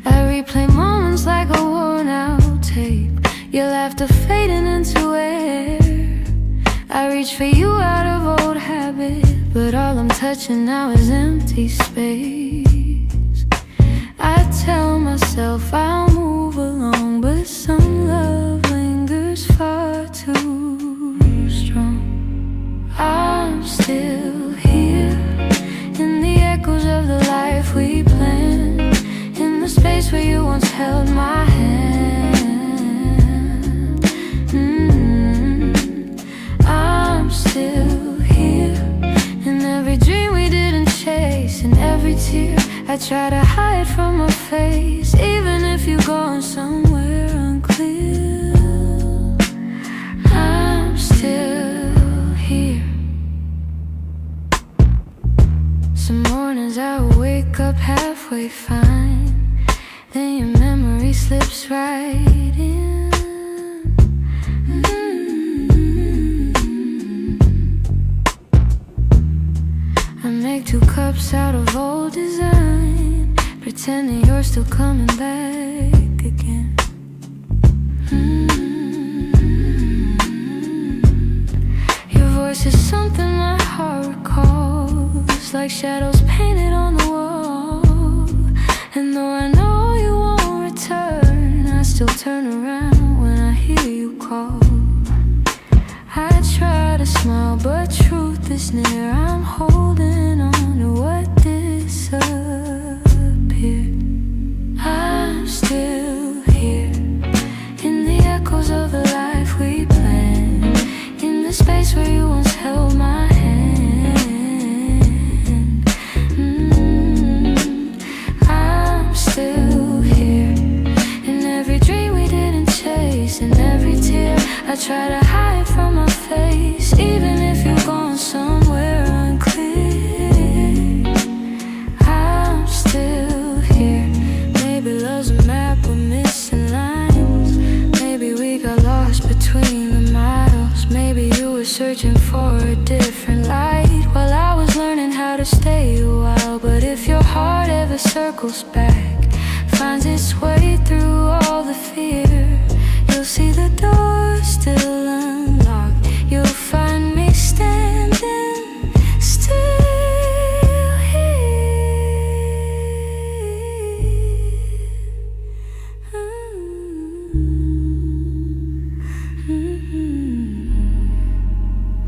I replay moments like a worn out tape, your laughter fading into air. I reach for you out of old habit, but all I'm touching now is empty space. I tell myself I'll move along, but some love lingers far too strong. I'm I'm still here in the echoes of the life we planned, in the space where you once held my hand. I'm still here in every dream we didn't chase, in every tear I try to hide from my face. Even if you're going somewhere unclear, I'm still here. Some mornings I wake up halfway fine, then your memory slips right in. I make 2 cups out of old design, pretending you're still coming back again. Your voice is something my heart recalls, like shadows painted on the wall. And though I know you won't return, I still turn around when I hear you call. I try to smile, but truth is near. I'm holding on to what disappeared. I'm still here in the echoes of the life we planned, in the space where you once held my hand. I'm still here in every dream we didn't chase, in every tear I try to hide from my face. Even if you're going somewhere unclear, I'm still here. Maybe love's a map with missing lines, maybe we got lost between the miles. Maybe you were searching for a different light while I was learning how to stay a while. But if your heart ever circles back, finds its way through all the fear, you'll see the door still unlocked. You'll find me standing still here.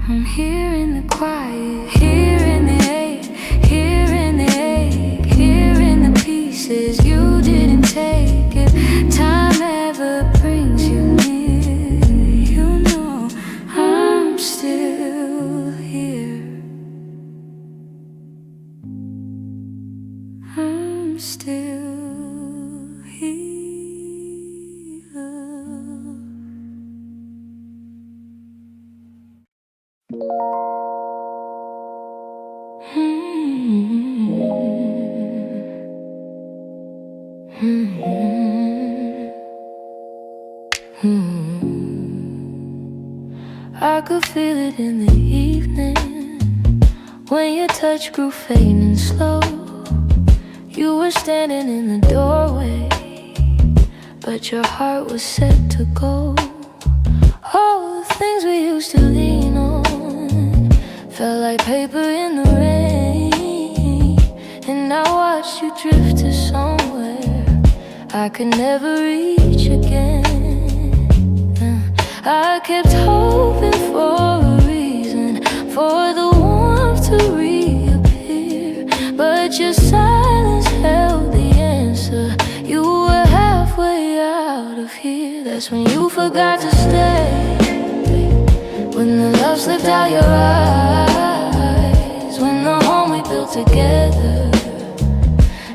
I'm here in the quiet, here in the ache, here in the ache, here in the pieces you didn't take. If time ever brings you near, you know I'm still here. I'm still here. I could feel it in the evening when your touch grew faint and slow. You were standing in the doorway, but your heart was set to go. All the things we used to lean on felt like paper in the rain, and I watched you drift to somewhere I could never reach again. I kept hoping for a reason for the warmth to reappear, but your silence held the answer. You were halfway out of here. That's when you forgot to stay, when the love slipped out your eyes, when the home we built together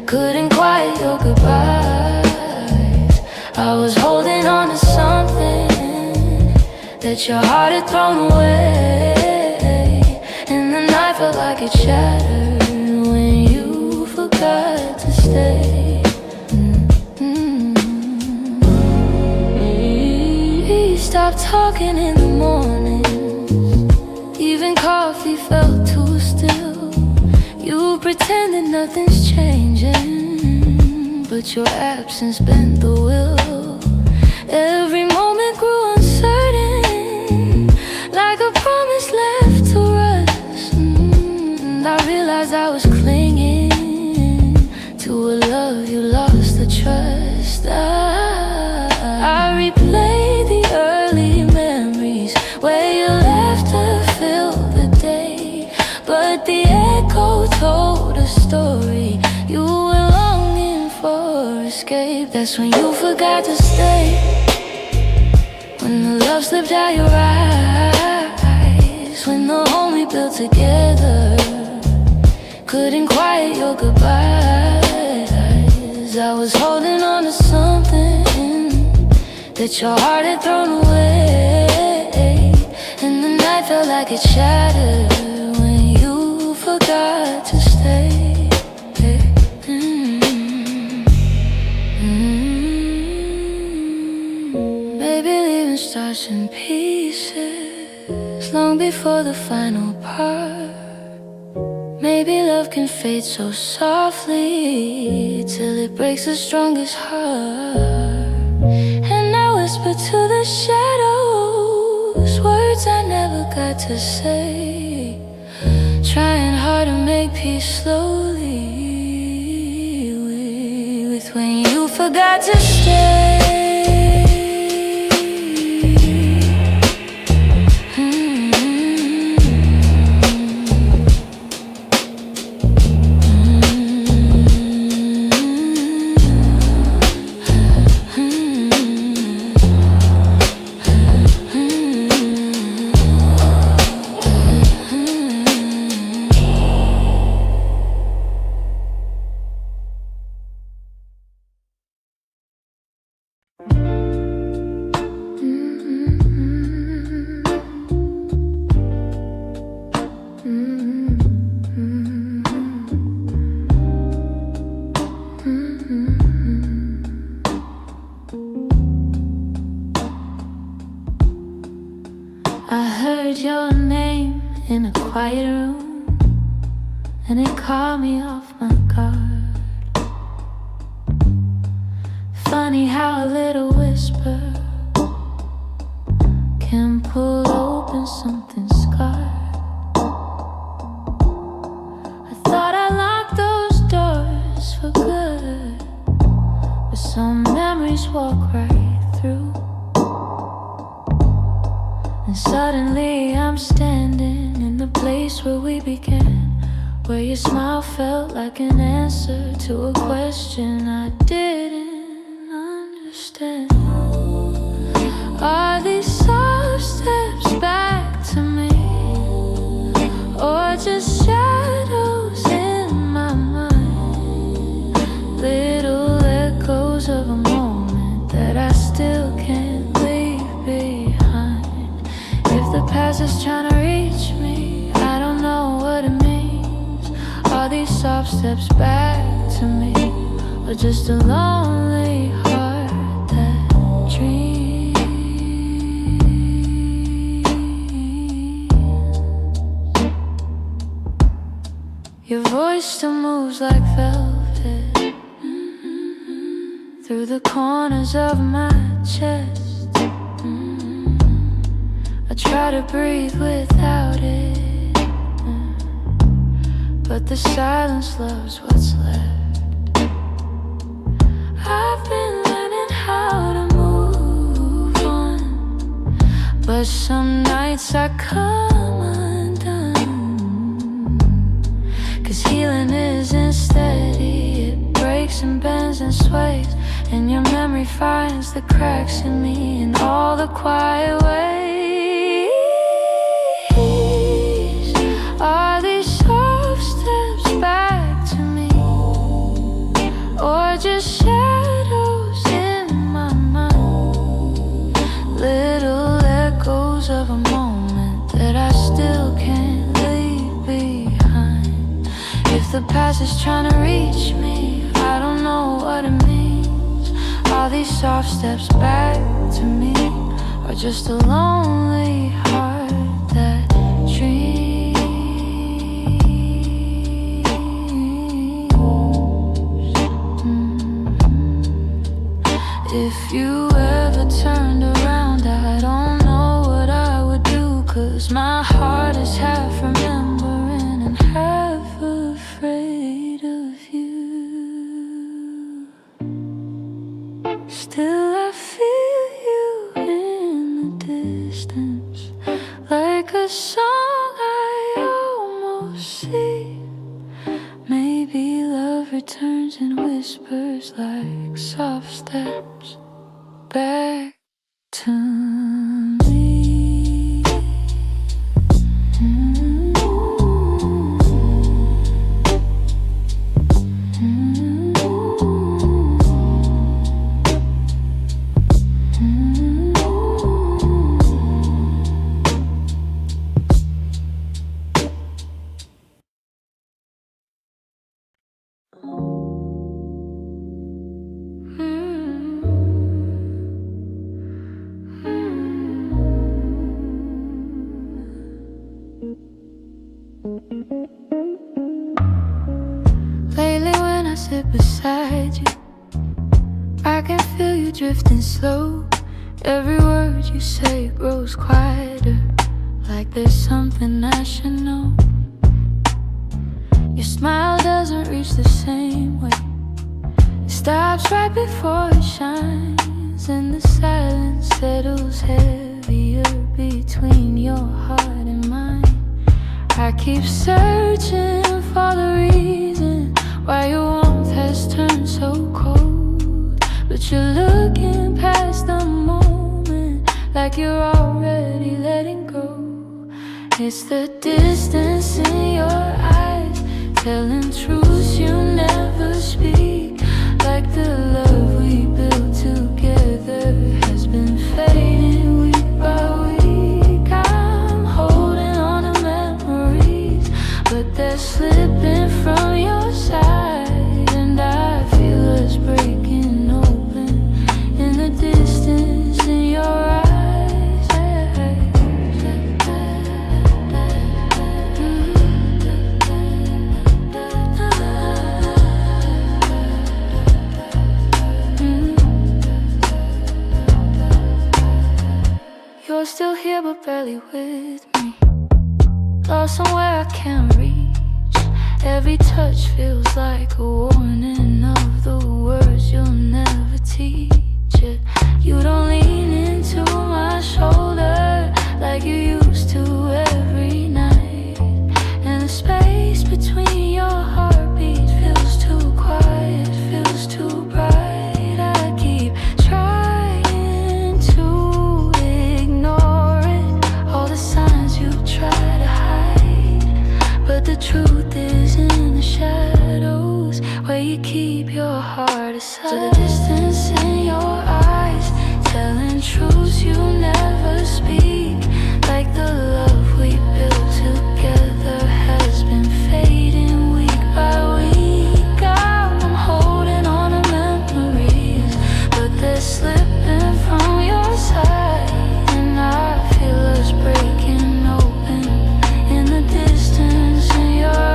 couldn't quiet your goodbyes. I was holding on to something that your heart had thrown away, and the night felt like it shattered when you forgot to stay. We stopped talking in the morning, even coffee felt too still. You pretended nothing's changing, but your absence bent the will. Every moment grew uncertain, like a promise left to rust. And I realized I was clinging to a love you lost the trust. I replayed the early memories where your laughter filled the day, but the echo told a story. You were longing for escape. That's when you forgot to stay. When the love slipped out your eyes, when the home we built together couldn't quiet your goodbyes. I was holding on to something that your heart had thrown away, and the night felt like it shattered when you forgot to stay. Maybe leaving stars in pieces long before the final part. Maybe love can fade so softly till it breaks the strongest heart. And I whisper to the shadows words I never got to say, trying hard to make peace slowly with when you forgot to stay. I heard your name in a quiet room, and it caught me off my guard. Funny how a little whisper can pull open something scarred. I thought I locked those doors for good, but some memories walk right through. And suddenly I'm standing in the place where we began, where your smile felt like an answer to a question I didn't understand. Are these soft steps back to me, or just shadows in my mind? Little echoes of a moment that I still can't leave behind. If the past is trying to reach me, I don't know what it means. Are these soft steps back to me, or just a lonely heart that dreams? Your voice still moves like velvet through the corners of my chest. I try to breathe without it, but the silence loves what's left. I've been learning how to move on, but some nights I come undone. 'Cause healing isn't steady, it breaks and bends and sways, and your memory finds the cracks in me in all the quiet ways. Are these soft steps back to me, or just shadows in my mind? Little echoes of a moment that I still can't leave behind. If the past is trying to reach me, I don't know what it means. Are these soft steps back to me, or just a lonely heart that dreams? If you ever turned around, I don't know what I would do, 'cause my heart is half remembering and half afraid of you. Still I feel you in the distance, see. Maybe love returns and whispers like soft steps back to me. Lately when I sit beside you, I can feel you drifting slow. Every word you say grows quieter, like there's something I should know. Your smile doesn't reach the same way. It stops right before it shines, and the silence settles heavier between your heart and mine. I keep searching for the reason why your warmth has turned so cold, but you're looking past the moment like you're already letting go. It's the distance in your eyes, telling truths you never speak, like the love we built together has been fading week by week. I'm holding on to memories, but they're slipping from your side, and I feel us breaking open in the distance in your eyes. You're still here but barely with me, lost somewhere I can't reach. Every touch feels like a warning of the words you'll never teach. You don't lean into my shoulder like you used to every night, and the space between your heartbeats feels too quiet, feels too bright. I keep trying to ignore it, all the signs you try to hide, but the truth is in the shadows where you keep your heart aside. So the distance in your eyes, telling truths you never speak, like the love we built together has been fading week by week. I'm holding on to memories, but they're slipping from your side, and I feel us breaking open in the distance in your eyes.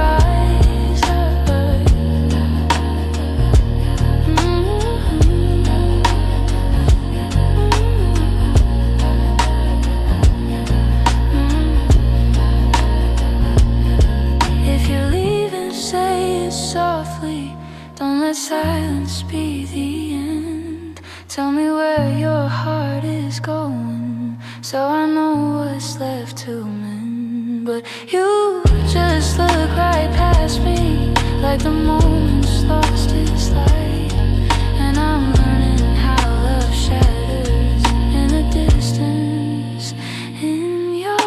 If you're leaving, say it softly, don't let silence be the end. Tell me where your heart is going, so I know what's left to mend. But you just look right past me, like the moment's lost its light, and I'm learning how love shatters in the distance in your eyes.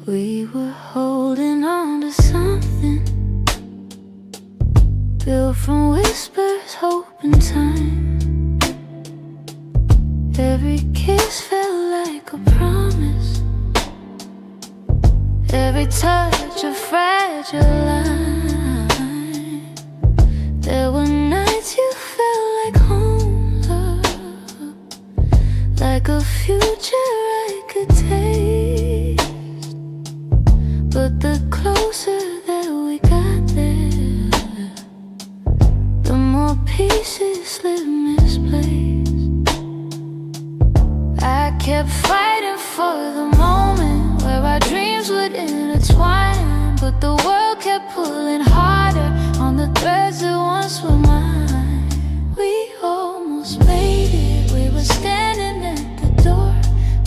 We were holding on to something built from whispers, hope, and time. Every kiss felt like a promise, every touch a fragile line. There were nights you felt like home, love, like a future I could taste. But the closer that we got there, the more pieces slip misplaced. I kept fighting for the moment where our dreams would intertwine, but the world kept pulling harder on the threads that once were mine. We almost made it. We were standing at the door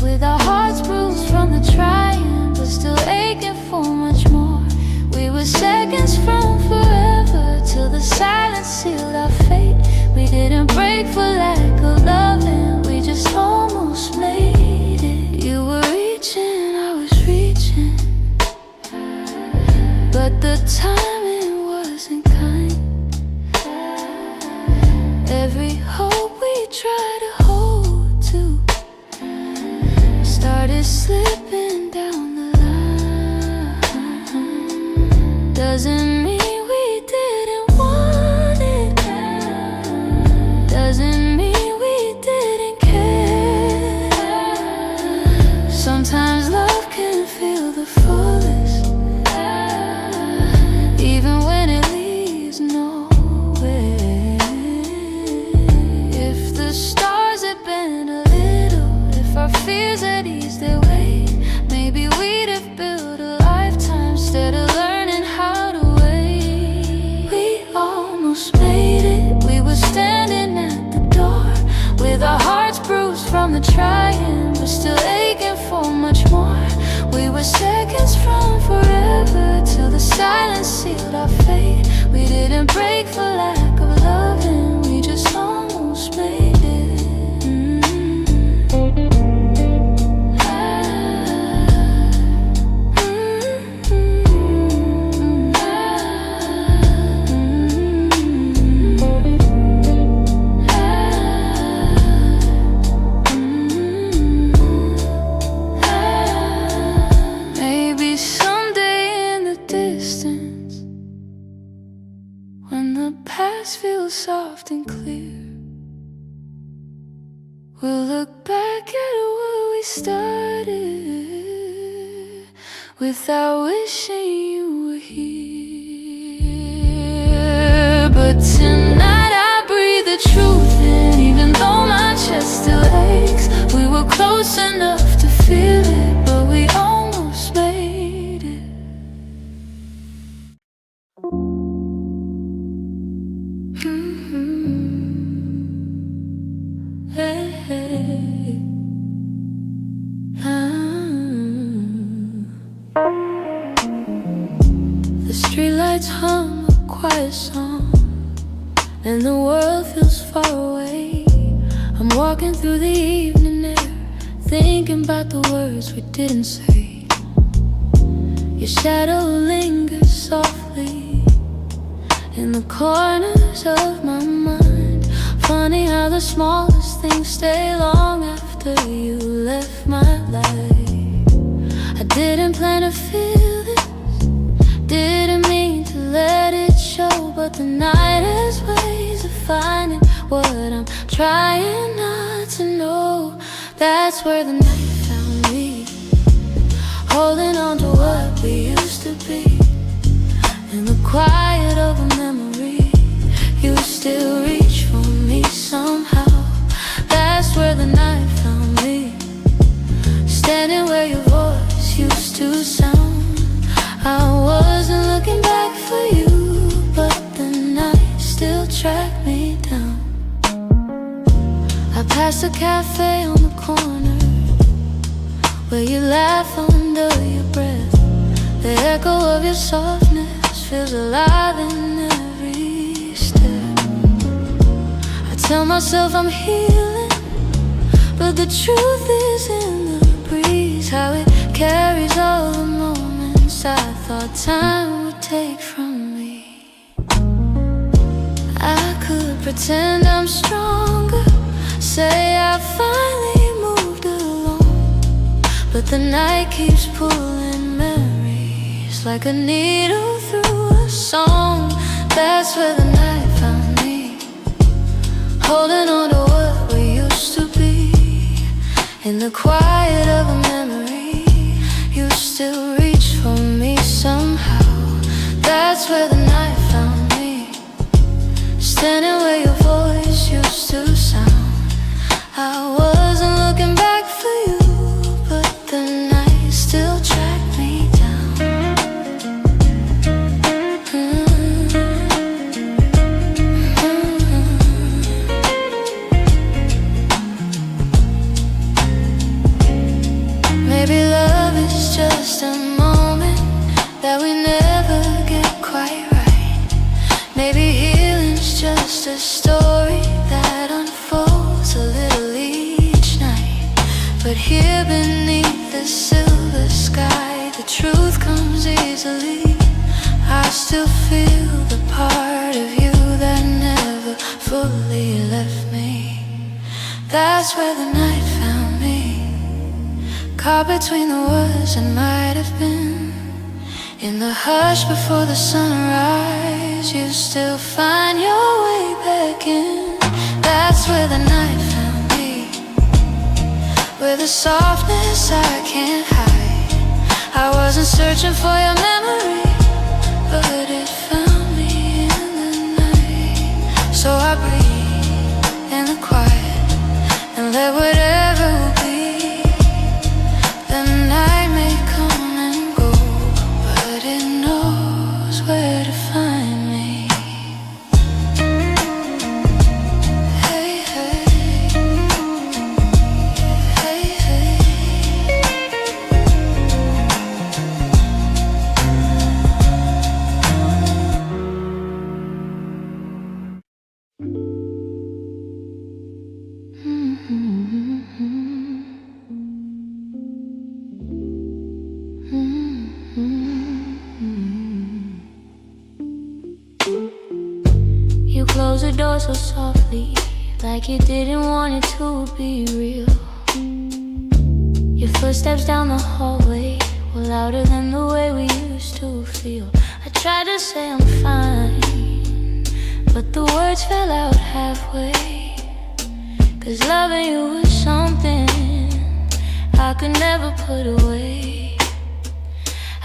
with our hearts bruised from the trying, but still aching for much more. We were seconds from forever till the silence sealed our fate. We didn't break for lack of loving, we just almost made it. You were reaching, I was reaching, but the timing wasn't kind. Every hope we tried to hold to started slipping down the line. Doesn't mean we didn't want it, doesn't mean we didn't care. Sometimes love can feel the fullest, even when it leaves nowhere. If the stars had been a little, if our fears had eased their weight, maybe we'd have built a lifetime instead of learning how to wait. We almost made it. We were standing at the door with our hearts bruised from the trying, but still aching for much more. We were seconds from forever till the silence sealed our fate. We didn't break for lack of loving, we just almost made it. Maybe someday in the distance, when the past feels soft and clear, we'll look back at where we started without wishing you were here. But tonight I breathe the truth in, even though my chest still aches. We were close enough to feel it, but we almost made it. Hey, hey. The streetlights hum a quiet song, and the world feels far away. I'm walking through the evening air, thinking about the words we didn't say. Your shadow lingers softly in the corners of my mind. Funny how the smallest things stay long after you left my life. I didn't plan to feel this, didn't mean to let it show, but the night has ways of finding what I'm trying not to know. That's where the night found me, holding on to what we used to be. In the quiet of a memory, you still reach for me somehow. That's where the night found me, standing where your voice used to sound. I wasn't looking back for you, but the night still tracked me down. I passed a cafe on the corner where you laugh under your breath. The echo of your softness feels alive in every step. I tell myself I'm healing, but the truth is in the breeze, how it carries all the moments I thought time would take from me. I could pretend I'm stronger, say I finally moved along, but the night keeps pulling memories like a needle through a song. That's where the night found me, holding on to what we used to be. In the quiet of a memory, you still reach for me somehow. That's where the night found me, standing where your voice used to sound. I wasn't looking back for you, but the night still tracked me down. Maybe love is just a moment that we never get quite right. Maybe healing's just a story that unfolds a little each night. But here beneath the silver sky, the truth comes easily. I still feel the part of you that never fully left me. That's where the night found me, caught between the words that might have been. In the hush before the sunrise, you still find your way back in. That's where the night found me, where the softness I can't hide. I wasn't searching for your memory, but it found me in the night. So I breathe in the quiet and let whatever will be. The night may come and go, but it knows where to find me. Hey, hey, hey, hey. You close the door so softly, like you didn't want it to be real. Your footsteps down the hallway were louder than the way we used to feel. I tried to say I'm fine, but the words fell out halfway. 'Cause loving you was something I could never put away.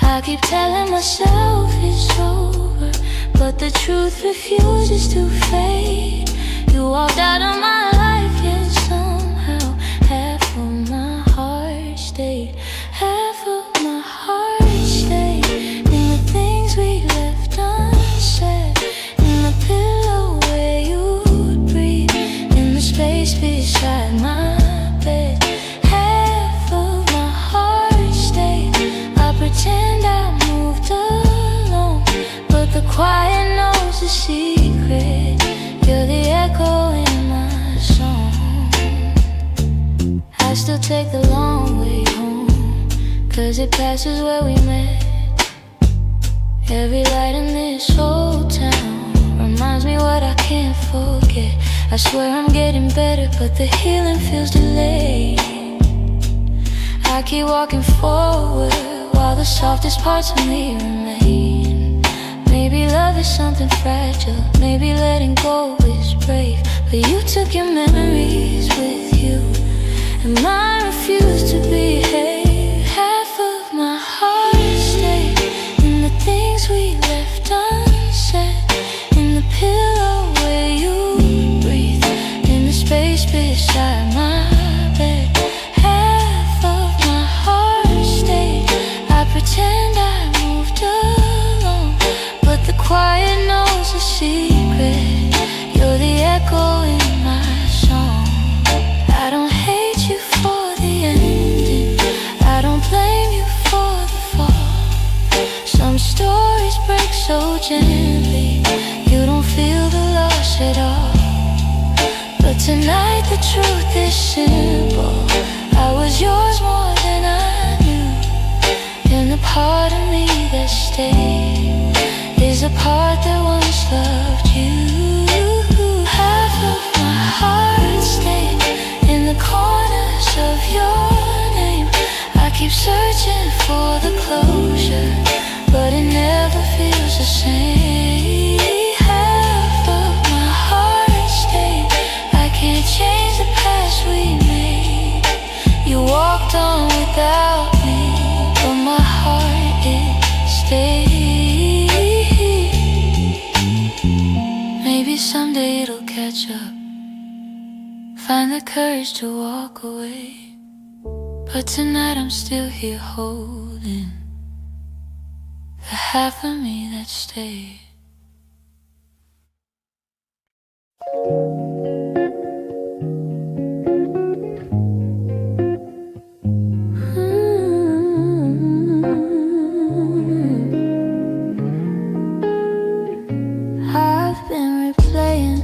I keep telling myself it's over, but the truth refuses to fade. You walked out of my life, yet somehow half of my heart stayed. Half of my heart stayed in the things we left unsaid, in the pillow where you'd breathe, in the space beside my bed. Half of my heart stayed. I pretend I moved alone, but the quiet knows the secret. You're the echo in my song. I still take the long way home, 'cause it passes where we met. Every light in this whole town reminds me what I can't forget. I swear I'm getting better, but the healing feels delayed. I keep walking forward while the softest parts of me remain. Maybe love is something fragile, maybe letting go is brave. But you took your memories with you, and mine refused to behave. Half of my heart stayed in the things we left unsaid, in the pillow where you breathe, in the space beside my bed. Half of my heart stayed. I pretend I moved alone, but the quiet knows the secret. You're the echo in my song. I don't hate you for the ending, I don't blame you for the fall. Some stories break so gently, you don't feel the loss at all. But tonight the truth is simple, I was yours more than I knew. And the part of me that stayed is a part that once loved you. Half of my heart stayed in the corners of your name. I keep searching for the closure, but catch up, find the courage to walk away. But tonight I'm still here holding the half of me that stayed. I've been replaying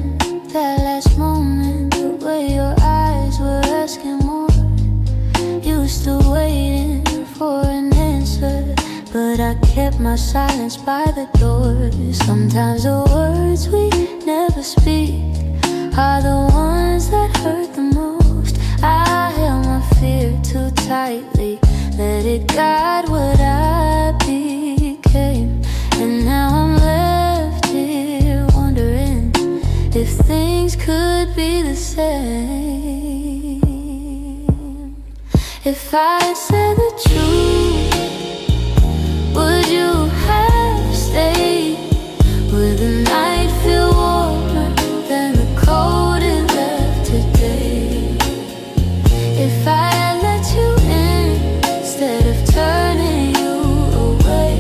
that last moment, the way your eyes were asking more. You were still waiting for an answer, but I kept my silence by the door. Sometimes the words we never speak are the ones that hurt the most. I held my fear too tightly, let it guide what I became. And now I'm left here wondering if things could be the same. If I had said the truth, would you have stayed? Would the night feel warmer than the cold it left today? If I had let you in instead of turning you away,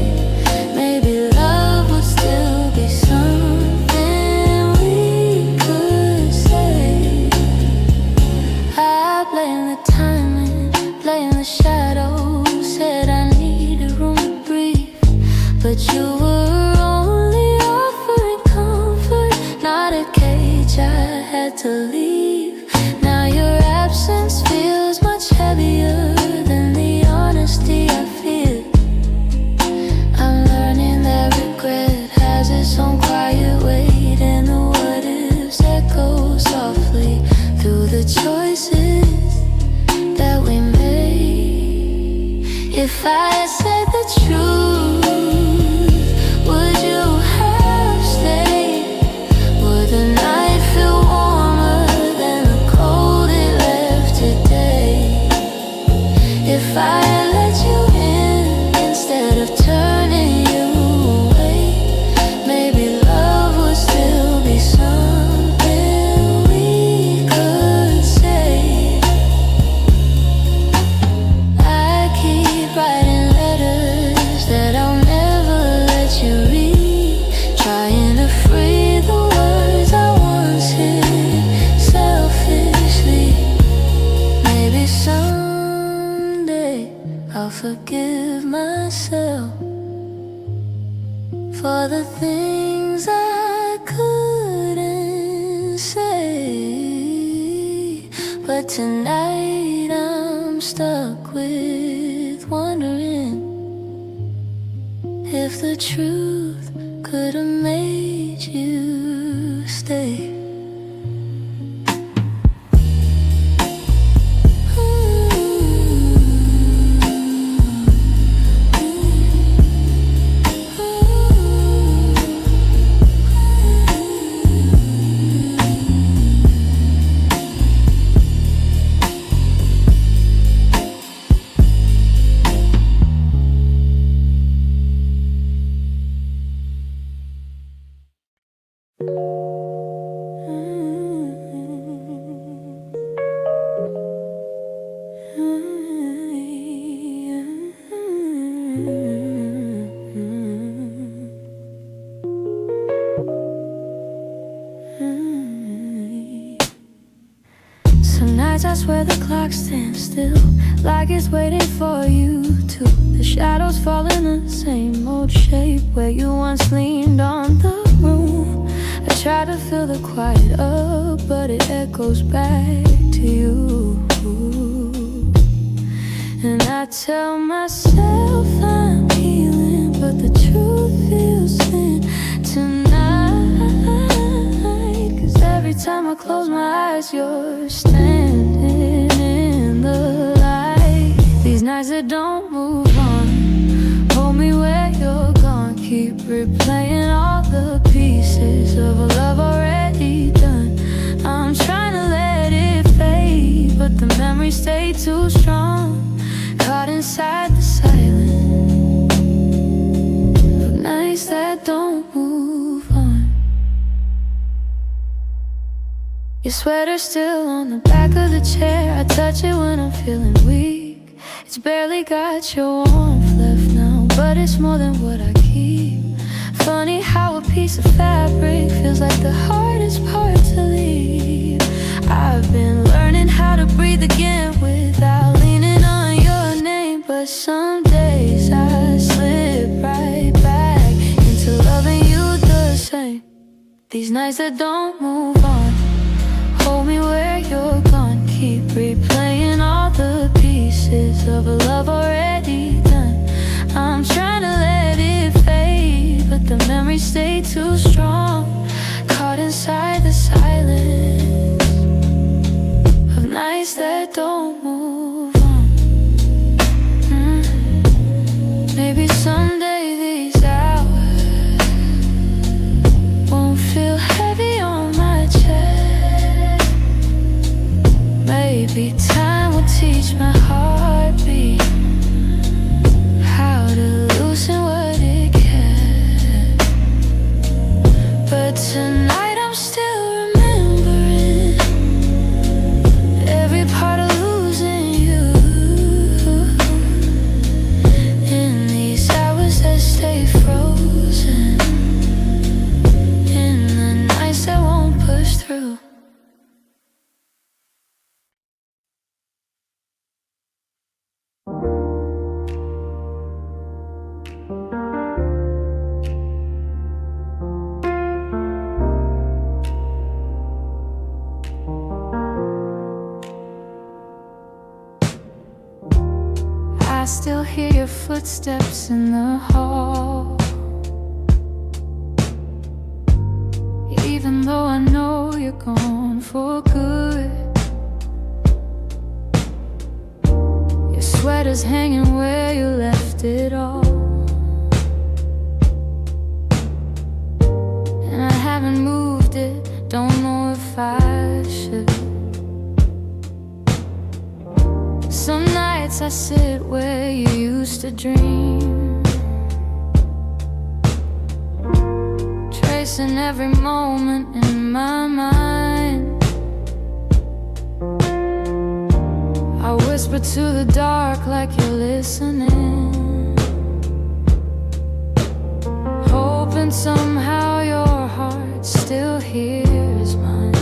maybe love would still be something we could say. I blame the timing, blame the shadows, said I needed room to breathe, but you were only offering comfort, not a cage I had to leave. Now your absence feels much heavier than the honesty I feel. I'm learning that regret has its own quiet weight, and the what ifs echo softly through the choices that we made. If I had said the truth, would you have stayed? Would the night feel warmer than the cold it left today? If I had let you in instead of turning you away, maybe love would still be something we could say. I keep writing letters that I'll never let you read, trying to free the words I once hid selfishly. Maybe someday I'll forgive myself for the things I couldn't say. But tonight I'm stuck with wondering if the truth could have made you stay. Some nights I swear the clock stands still, like it's waiting for you to. The shadows fall in the same old shape where you once leaned on the room. I try to fill the quiet up, but it echoes back to you. And I tell myself I'm healing, but the truth feels thin tonight. 'Cause every time I close my eyes, you're standing in the light. These nights that don't move on, hold me where you're gone. Keep replaying all the pieces of a love already done. I'm trying to let it fade, but the memories stay too strong, caught inside the silence of nights that don't move on. Your sweater's still on the back of the chair. I touch it when I'm feeling weak. It's barely got your warmth left now, but it's more than what I keep. Funny how a piece of fabric feels like the hardest part to leave. I've been learning how to breathe again without leaning on your name, but some days I slip right back into loving you the same. These nights that don't move on, hold me where you're gone. Keep replaying all the pieces of a love already done. I'm trying to let it fade, but the memories stay too strong. Caught inside the silence of nights that don't move on. Maybe someday these hours won't feel heavy on my chest. Maybe time will teach my heartbeat how to loosen what it can. But tonight I'm still remembering every part of losing you. In these hours that stay frozen, in the nights that won't push through. I still hear your footsteps in the hall, even though I know you're gone for good. Your sweater's hanging where you left it all, and I haven't moved it, don't know if I should. Some nights I sit where you used to dream, tracing every moment in my mind. I whisper to the dark like you're listening, hoping somehow your heart still hears mine.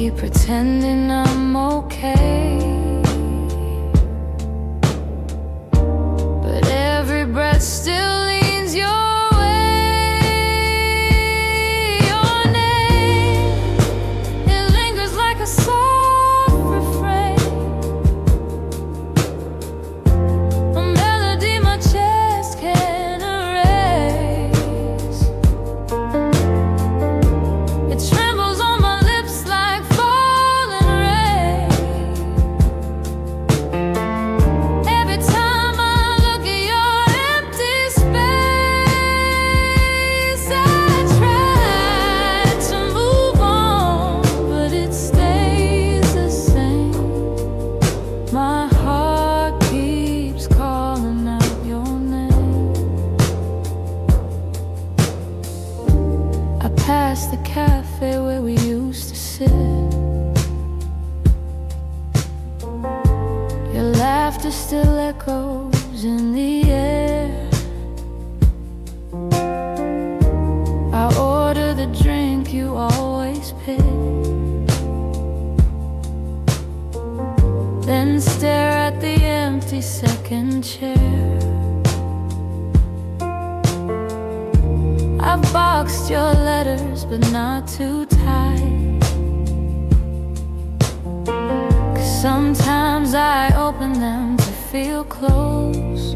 Keep pretending I'm okay, but every breath still leans your way. Your name, it lingers like a soft refrain, a melody my chest can't erase. It trembles on my lips like falling rain. Every time I look at your empty space, I try to move on, but it stays the same. My heart keeps calling out your name. I pass the cafe where we used to sit. Your laughter still echoes in the air. I order the drink you always pick, then stare at the empty second chair. I've boxed your letters, but not too tight, 'cause sometimes I open them to feel close.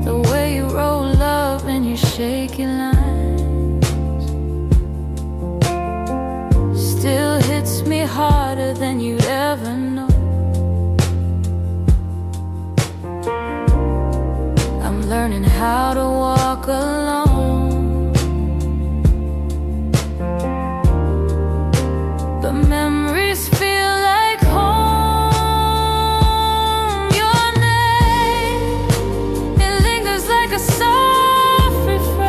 The way you roll up in your shaky lines still hits me harder than you'd ever know. I'm learning how to walk alone, but memories feel like home. Your name, it lingers like a soft refrain.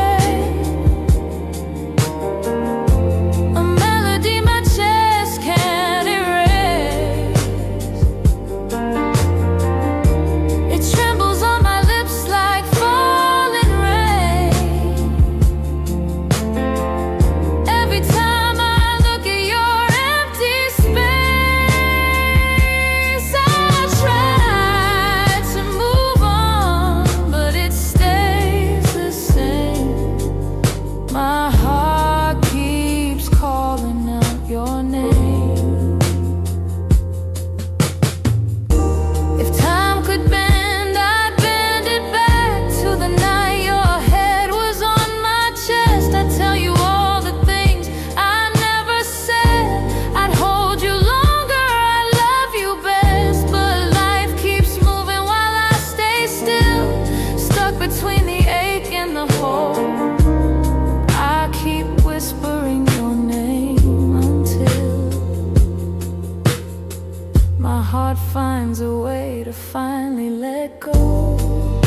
heart finds a way to finally let go.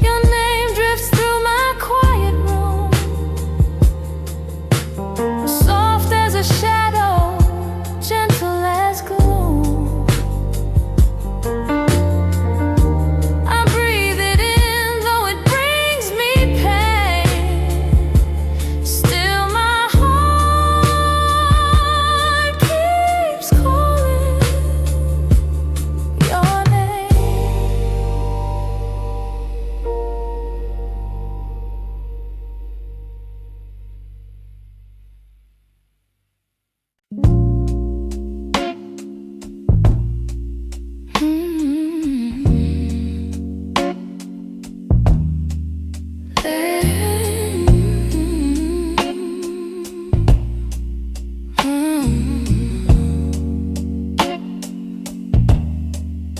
Your name drifts through my quiet room, soft as a shadow, gentle as gloom. I breathe it in, though it brings me pain. Still my heart keeps calling your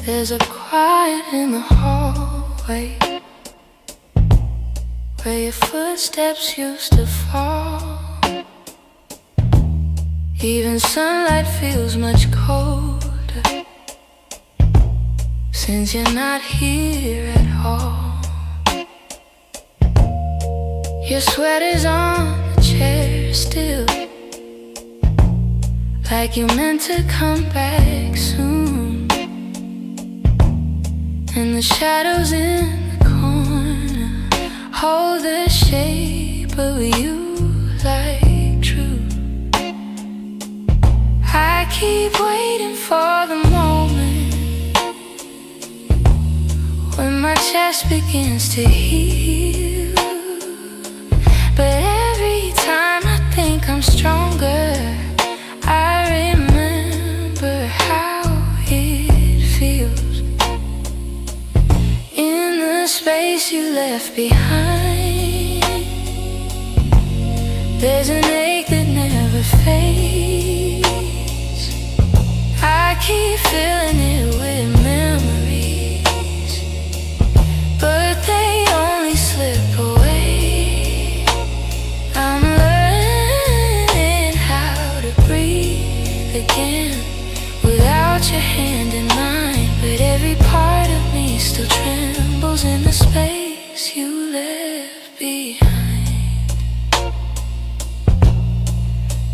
There's a quiet in the hallway where your footsteps used to fall. Even sunlight feels much colder since you're not here at all. Your sweater's on the chair still, like you meant to come back soon. And the shadows in the corner hold the shape of you like truth. I keep waiting for the moment when my chest begins to heal. But every time I think I'm stronger, I remember how it feels. In the space you left behind, there's an ache that never fades. I keep filling it with memories, but they only slip away. I'm learning how to breathe again without your hand in mine, but every part of me still trembles in the space you left behind.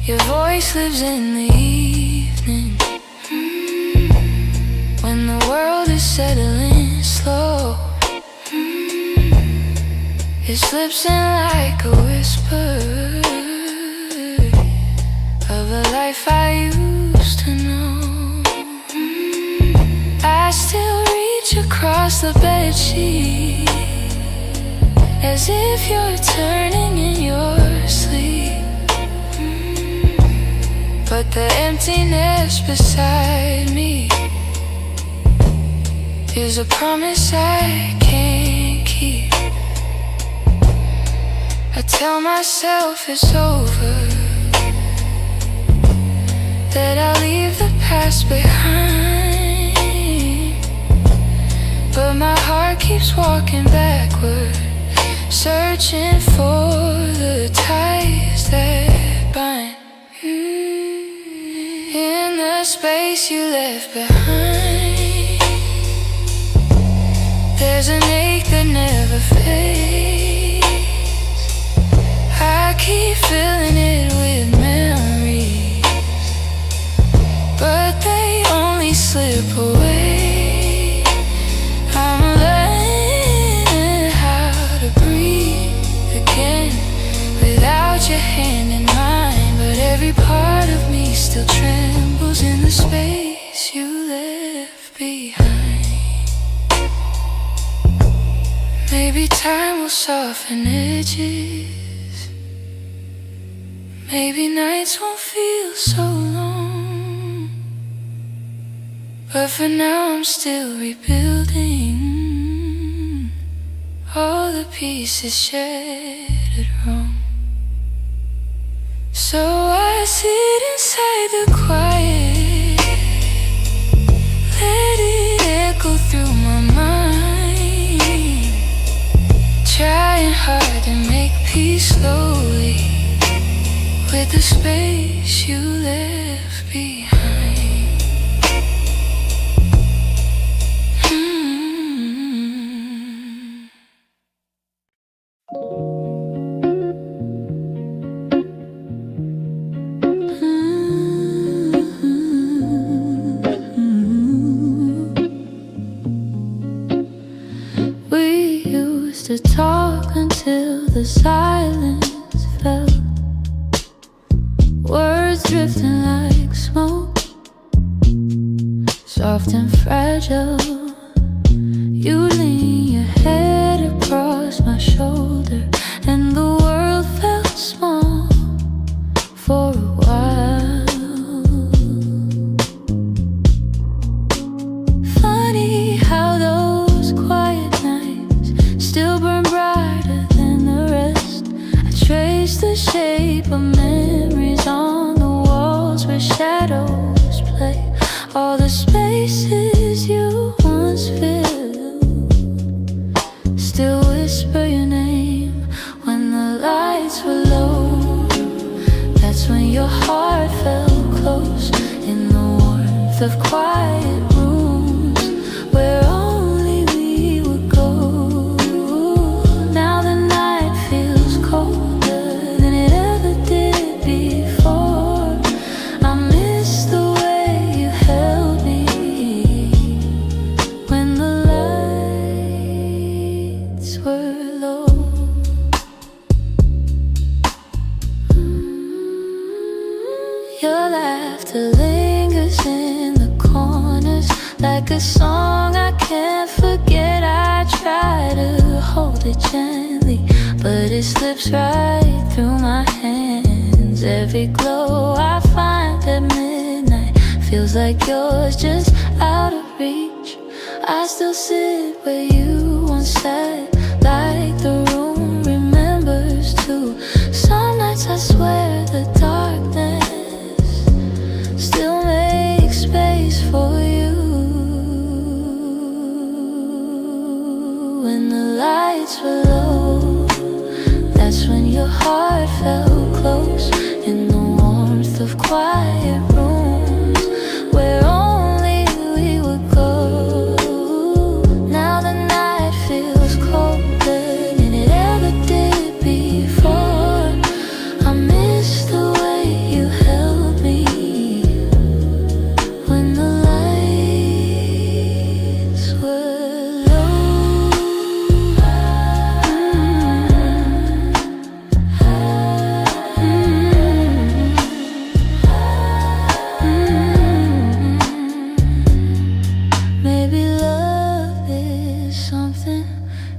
Your voice lives in the evening, when the world is settling slow. It slips in like a whisper of a life I used to know. I still reach across the bedsheet as if you're turning in your sleep. But the emptiness beside me is a promise I can't keep. I tell myself it's over, that I'll leave the past behind, but my heart keeps walking backward, searching for the ties that bind. In the space you left behind, there's an ache that never fades. I keep filling it with memories, but they only slip away. I'm learning how to breathe again without your hand in mine, but every part of me still trembles in the space you left behind. Maybe time will soften edges, maybe nights won't feel so long, but for now I'm still rebuilding all the pieces shattered wrong. So I sit inside the quiet, let it echo through my mind, trying hard to make peace slowly with the space you left behind. silence fell, words drifting like smoke, soft and fragile. You lean your head across my shoulder, and the world felt small for a while. Funny how those quiet nights still burn brighter than the rest. I trace the shape of memories on the walls where shadows play, all the spaces you once filled. Still whisper your name when the lights were low. That's when your heart felt close in the warmth of quiet rooms where only we would go. Now the night feels colder than it ever did before. I miss the way you held me when the lights were low. Your laughter lingers in the corners like a song I can't forget. I try to hold it gently, but it slips right through my hands. Every glow I find at midnight feels like yours, just out of reach. I still sit where you once sat, like the room remembers too. Some nights I swear the darkness still makes space for you. When the lights were low, that's when your heart felt close in the warmth of quiet rooms where only we would go. Now the night feels colder than it ever did before. I miss the way you held me when the lights were low. Maybe love is something,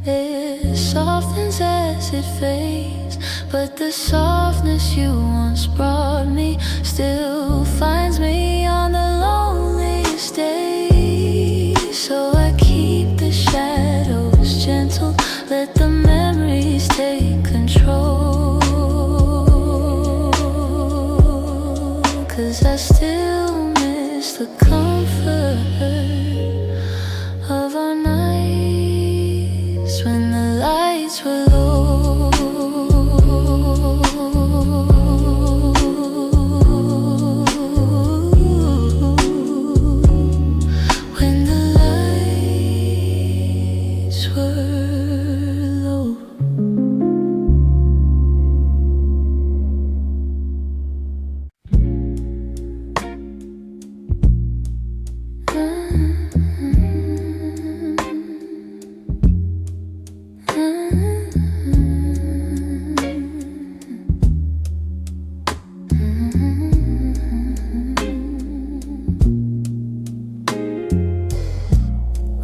it softens as it fades, but the softness you once brought me still finds me on the loneliest days. So I keep the shadows gentle, let the memories take control. 'Cause I still miss the comfort of our nights when the lights were low. When the lights were low.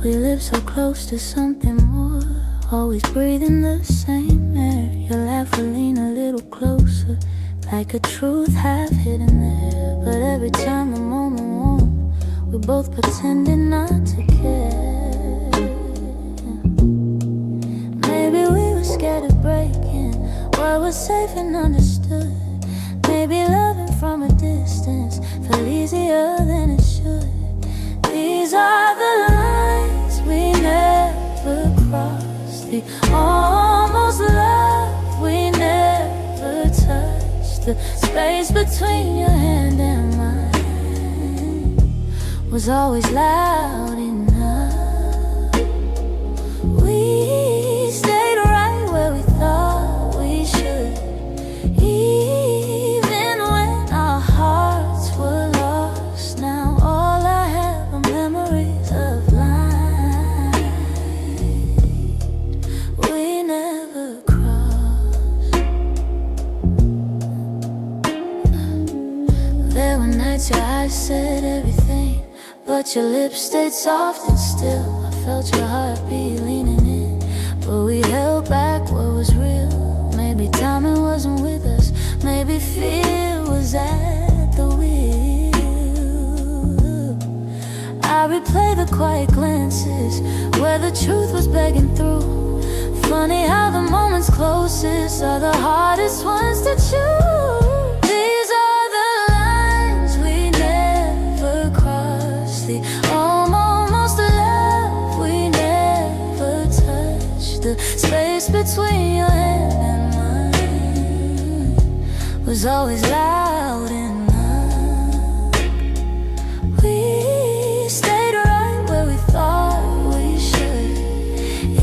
We live so close to something more, always breathing the same air. Your laugh will lean a little closer, like a truth half hidden there. But every time the moment warm, we both pretending not to care. Maybe we were scared of breaking what was safe and understood. Maybe loving from a distance felt easier than it should. These are the lines we never crossed, the almost love we never touched. The space between your hand and mine was always loud enough. We stayed right where we thought we should, even when our hearts were lost. Now all I have are memories of life we never crossed. but your lips stayed soft and still. I felt your heartbeat leaning in, but we held back what was real. Maybe timing wasn't with us, maybe fear was at the wheel. I replay the quiet glances where the truth was begging through. Funny how the moments closest are the hardest ones to choose. These are the lines we never crossed, the almost love we never touched. The space between your hand and mine was always loud enough. We stayed right where we thought we should,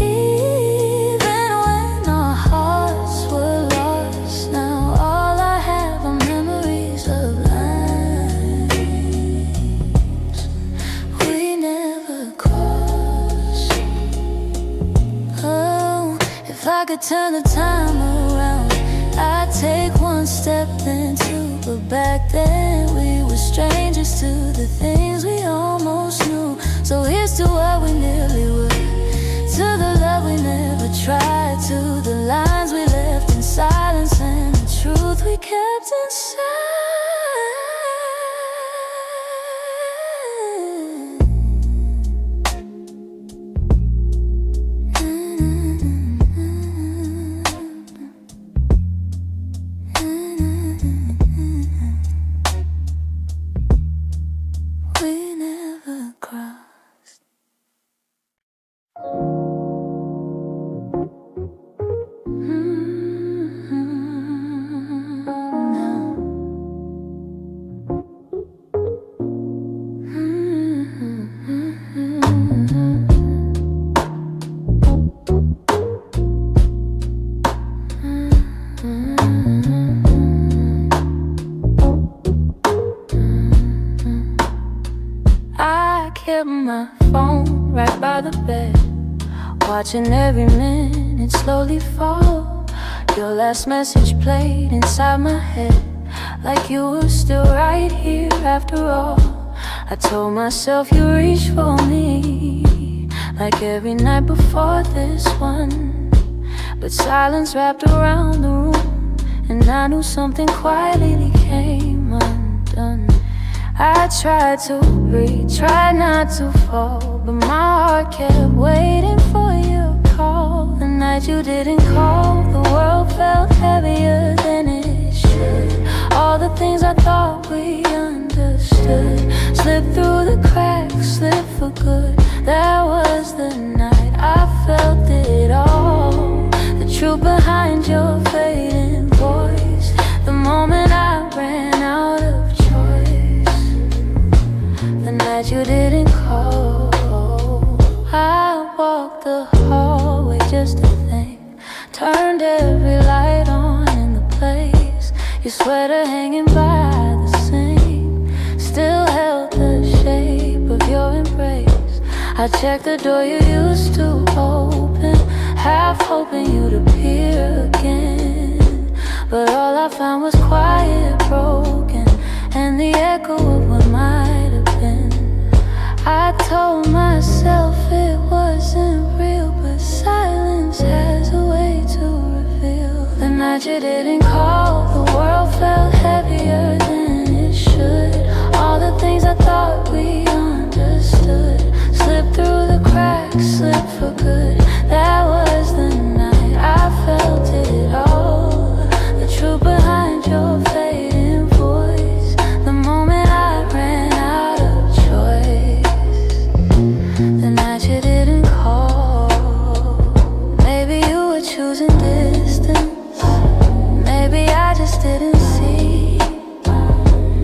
even when our hearts were lost. Now all I have are memories of lines we never crossed. Oh, if I could turn the time around, I'd take one step then two, but back then we were strangers to the things we almost knew. So here's to what we nearly were, to the love we never tried, to the lines we left in silence and the truth we kept inside. We never crossed. I kept my phone right by the bed, watching every minute slowly fall. Your last message played inside my head, like you were still right here after all. I told myself you reached for me, like every night before this one. But silence wrapped around the room, and I knew something quietly came undone. I tried to breathe, tried not to fall, but my heart kept waiting for your call. The night you didn't call, the world felt heavier than it should. All the things I thought we understood slipped through the cracks, slipped for good. That was the night I felt it all, the truth behind your fading voice, the moment I ran out of choice. The night you didn't call, I walked the hallway just to think, turned every light on in the place. Your sweater hanging by the sink still held the shape of your embrace. I checked the door you used to open, half hoping you'd appear again. But all I found was quiet, broken, and the echo of what might have been. I told myself it wasn't real, but silence has a way to reveal. The night you didn't call, the world felt heavier than it should. All the things I thought we understood slipped through the cracks, slipped for good. That was the night I felt it all, the truth behind your fading voice, the moment I ran out of choice. The night you didn't call, maybe you were choosing distance, maybe I just didn't see.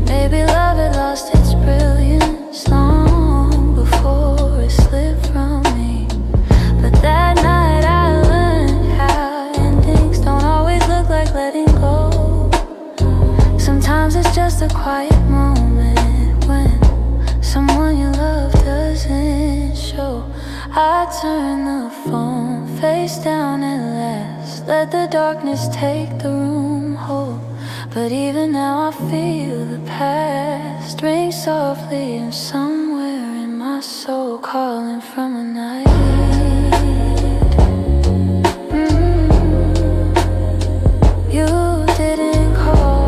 Maybe love had lost its brilliance long before it slipped from me. But that night I learned how endings don't always look like letting go. Sometimes it's just a quiet moment when someone you love doesn't show. I turn the phone face down at last, let the darkness take the room whole. But even now I feel the past ring softly, and somewhere in my soul calling from a night. You didn't call.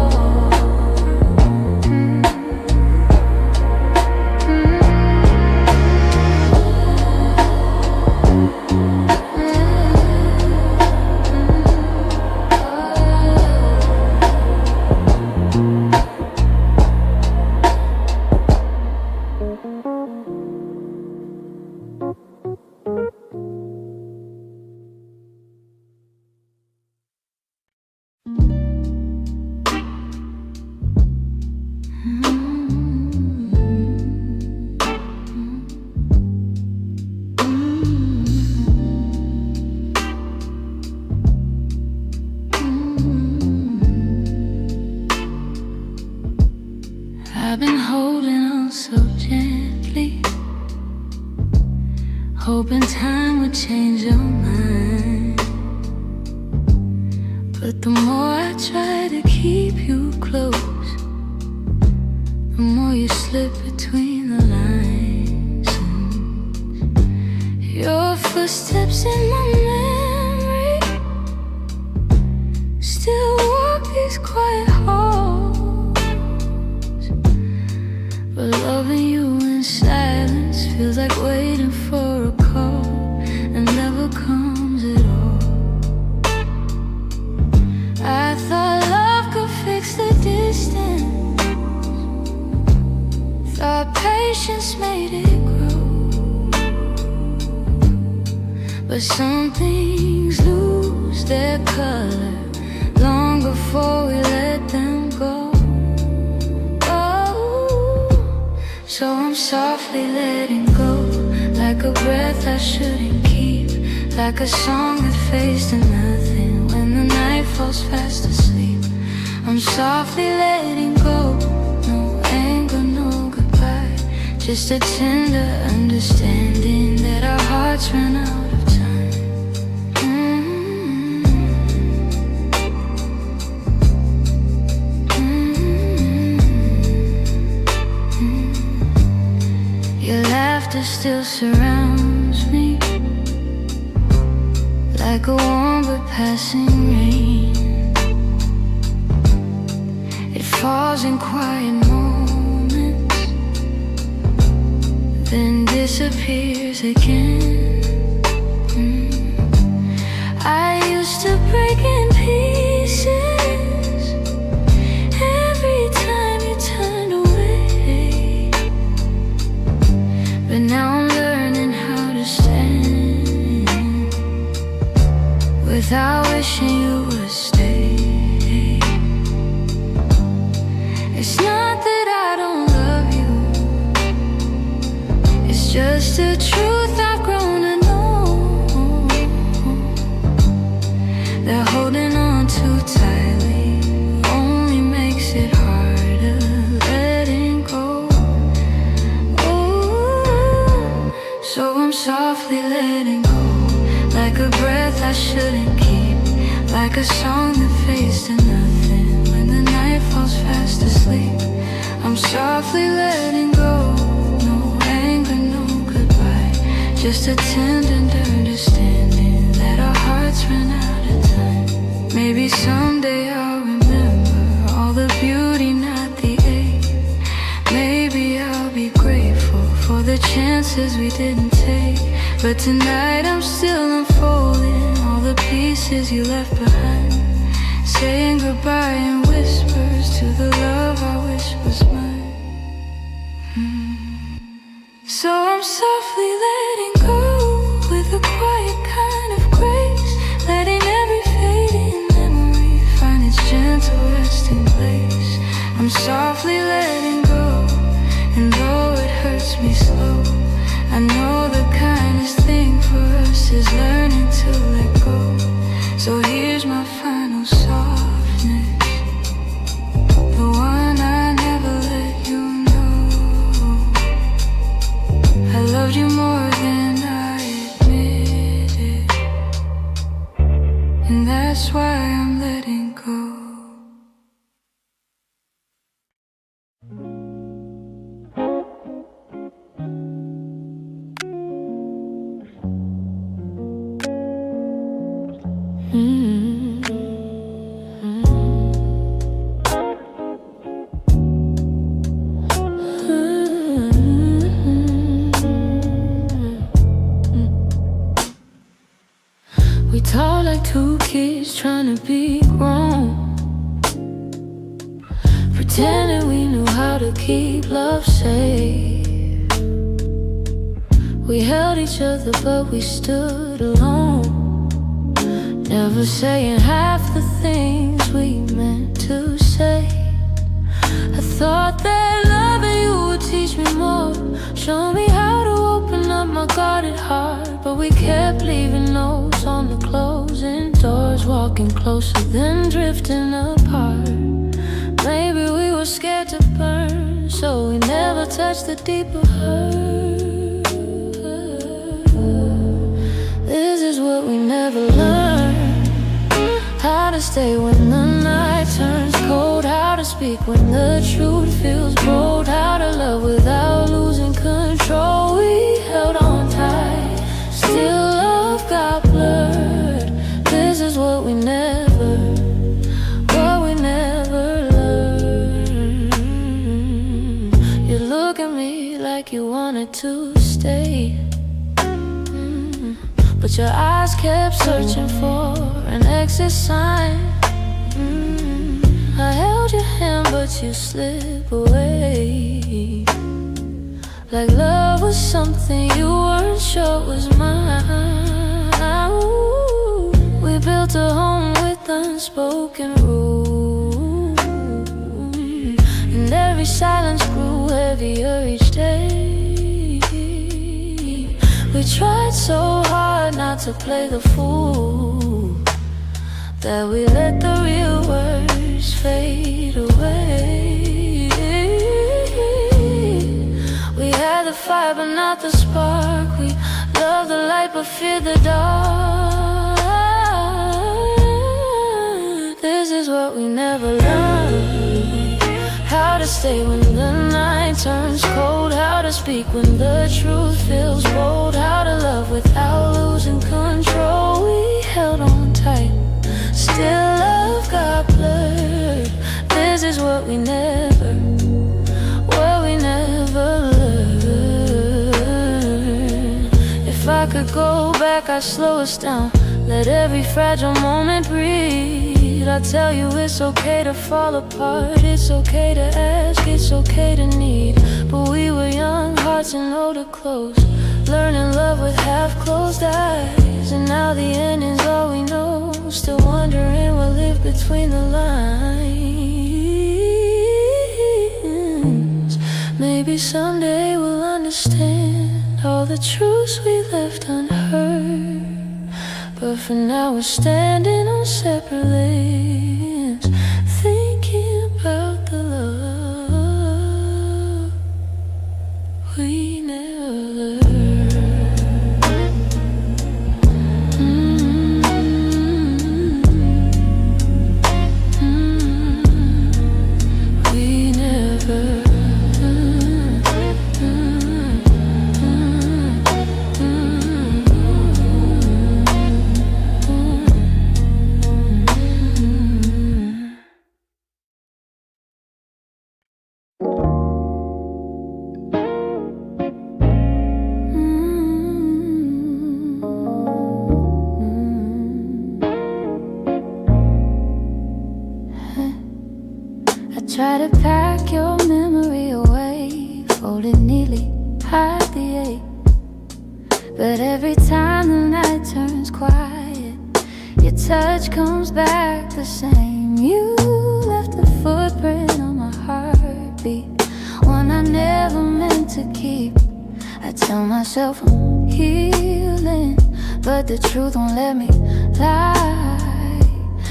I've been holding on so gently, hoping time would change your mind. But the more I try to keep you close, the more you slip between the lines. And your footsteps in my memory still walk these quiet halls. But loving you in silence feels like waiting for a call and never comes at all. I thought love could fix the distance, thought patience made it grow. But some things lose their color long before we let them go. So I'm softly letting go, like a breath I shouldn't keep, like a song that fades to nothing when the night falls fast asleep. I'm softly letting go, no anger, no goodbye, just a tender understanding that our hearts ran out of time. Your laughter still surrounds me, like a warm but passing rain. It falls in quiet moments, then disappears again. I used to break in pieces every time you turned away, but now I'm learning how to stand without wishing you would stay. It's not that I don't love you, it's just the truth I've grown to know, that holding on too tightly only makes it harder letting go. Ooh, so I'm softly letting go, like a breath I shouldn't keep, like a song that fades to nothing when the night falls fast asleep. I'm softly letting go, no anger, no goodbye, just a tender understanding that our hearts ran out of time. Maybe someday I'll remember all the beauty, not the ache. Maybe I'll be grateful for the chances we didn't take. But tonight I'm still unfolding all the pieces you left behind, saying goodbye in whispers to the love I wish was mine. So I'm softly letting go with a quiet kind of grace, letting every fading memory find its gentle resting place. I'm softly letting go, and though it hurts me slow, I know the kindest thing for us is learning to let go. So here's my final softness, the one I never let you know. I loved you more than I admitted, and that's why I'm letting go. We talk like two kids trying to be grown, pretending we knew how to keep love safe. We held each other but we stood alone, never saying half the things we meant to say. I thought that loving you would teach me more, show me how to open up my guarded heart. But we kept leaving notes on the closing doors, walking closer then drifting apart. Maybe we were scared to burn, so we never touched the deeper hurt. This is what we never learned: how to stay when the night turns cold, how to speak when the truth feels bold, how to love without losing control. We held on tight, still love got blurred. This is what we never learned. You look at me like you wanted to stay, but your eyes kept searching for an exit sign. I held your hand but you slip away, like love was something you weren't sure was mine. Ooh, we built a home with unspoken rules, and every silence grew heavier each day. We tried so hard not to play the fool, that we let the real words fade away. We had the fire but not the spark, we loved the light but feared the dark. This is what we never learned: how to stay when the night turns cold, how to speak when the truth feels bold, how to love without losing control. We held on tight, still love got blurred. This is what we never learned. If I could go back, I'd slow us down, let every fragile moment breathe. I'd tell you it's okay to fall apart, it's okay to ask, it's okay to need. But we were young, hearts and older close, learning love with half-closed eyes. And now the ending's all we know, still wondering what lived between the lines. Maybe someday we'll understand all the truths we left unheard, but for now we're standing on separate lanes, thinking about the love we never learned. We never. Try to pack your memory away, fold it neatly, hide the ache. But every time the night turns quiet, your touch comes back the same. You left a footprint on my heartbeat, one I never meant to keep. I tell myself I'm healing, but the truth won't let me lie.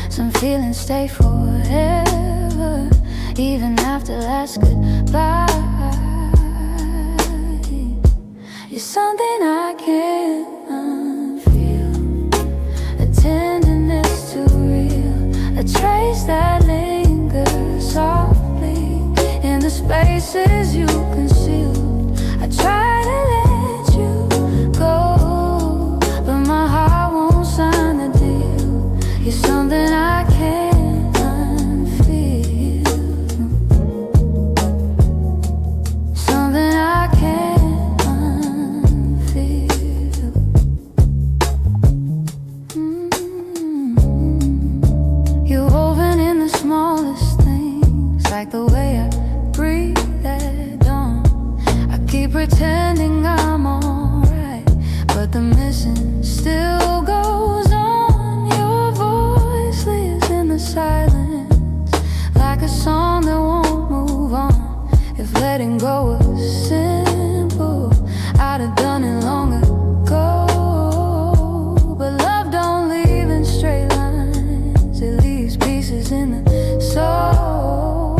Some feelings stay forever, even after last goodbye. You're something I can't unfeel, a tenderness too real, a trace that lingers softly in the spaces you concealed. I try to let you go, but my heart won't sign the deal. You're something I can't. Something I can't unfeel. the missing still goes on. Your voice lives in the silence, like a song that won't move on. If letting go was simple, I'd have done it long ago. But love don't leave in straight lines, it leaves pieces in the soul.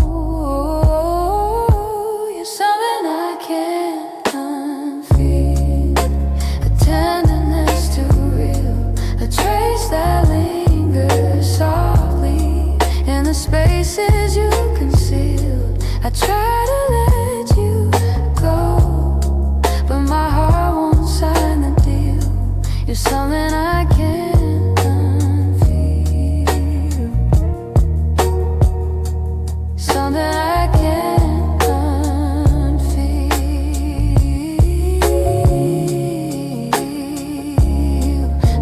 You're something I can't unfeel, a tenderness too real, a trace that lingers softly in the spaces you concealed. I try to let you go, but my heart won't sign the deal. You're something I can't unfeel, something I can't unfeel.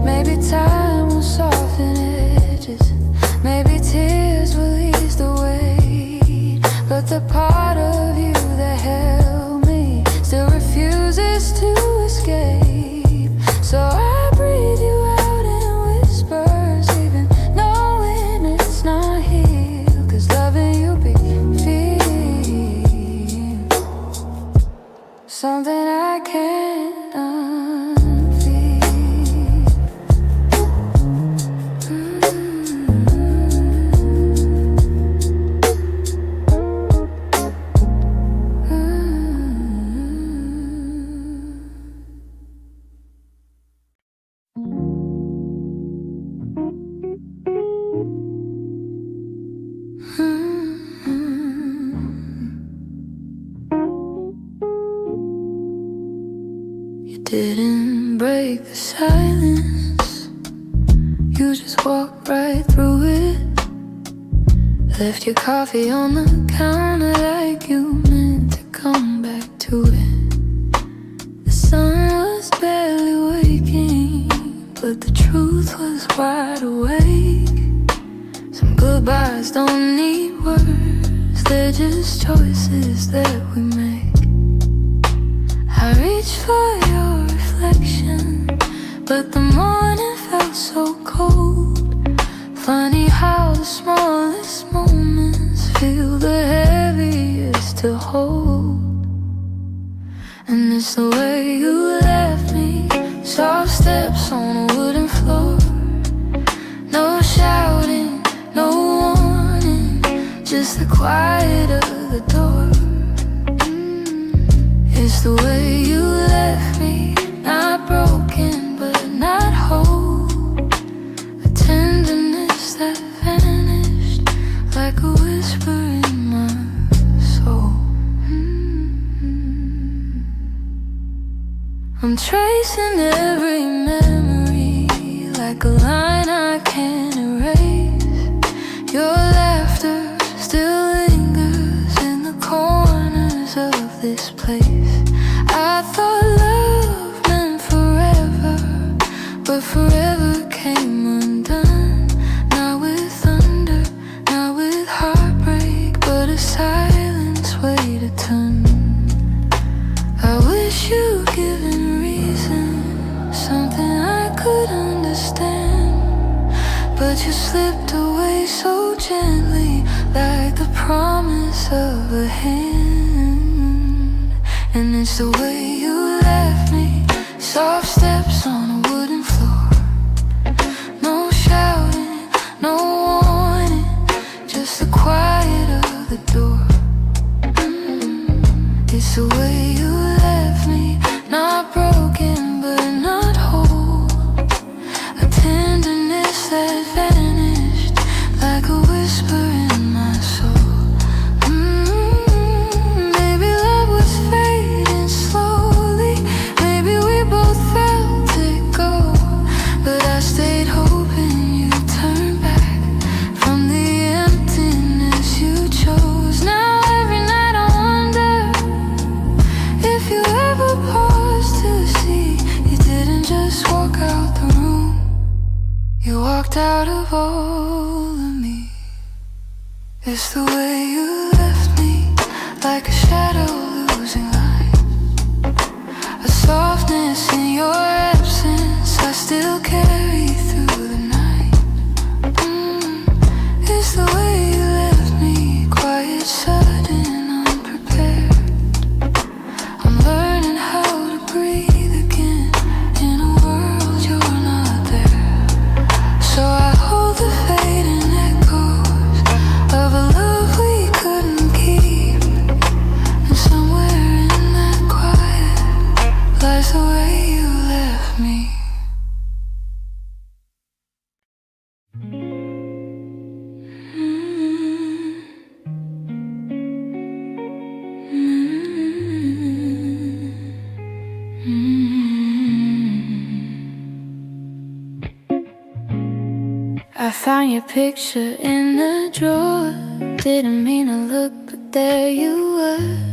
Maybe time will soften edges, maybe tears will ease the weight, but the part of you that held me still refuses to escape. So I breathe you out in whispers, even knowing it's not here. 'Cause loving you be feel something I can't unfeel. You didn't break the silence, you just walked right through it. Left your coffee on the counter like you meant to come back to it. The sun was barely waking, but the truth was wide awake. Some goodbyes don't need words, they're just choices that we make. I reached for your reflection, but the morning felt so cold. Funny how the smallest moments feel the heaviest to hold. And it's the way you left me, soft steps on a wooden floor. No shouting, no warning, just the quiet of the door. It's the way you left me, not broken but not whole. A tenderness that vanished like a whisper in my soul. I'm tracing every memory like a line I can't erase. Your laughter still lingers in the corners of this place. I thought love meant forever, but forever came undone. Not with thunder, not with heartbreak, but a silence way to turn. I wish you'd given reason, something I could understand, but you slipped away so gently, like the promise of a hand. And it's the way you left me, soft steps on a wooden floor. No shouting, no warning, just the quiet of the door. It's the way you left me, not broken but not whole. A tenderness that vanished like a whisper in my soul. Maybe love was fading slowly, maybe we both felt it go, but I stayed hoping you'd turn back from the emptiness you chose. Now every night I wonder if you ever paused to see you didn't just walk out the room, you walked out of all of me. It's the way you left me, like a shadow losing light, a softness in your absence found your picture in a drawer. Didn't mean to look, but there you were.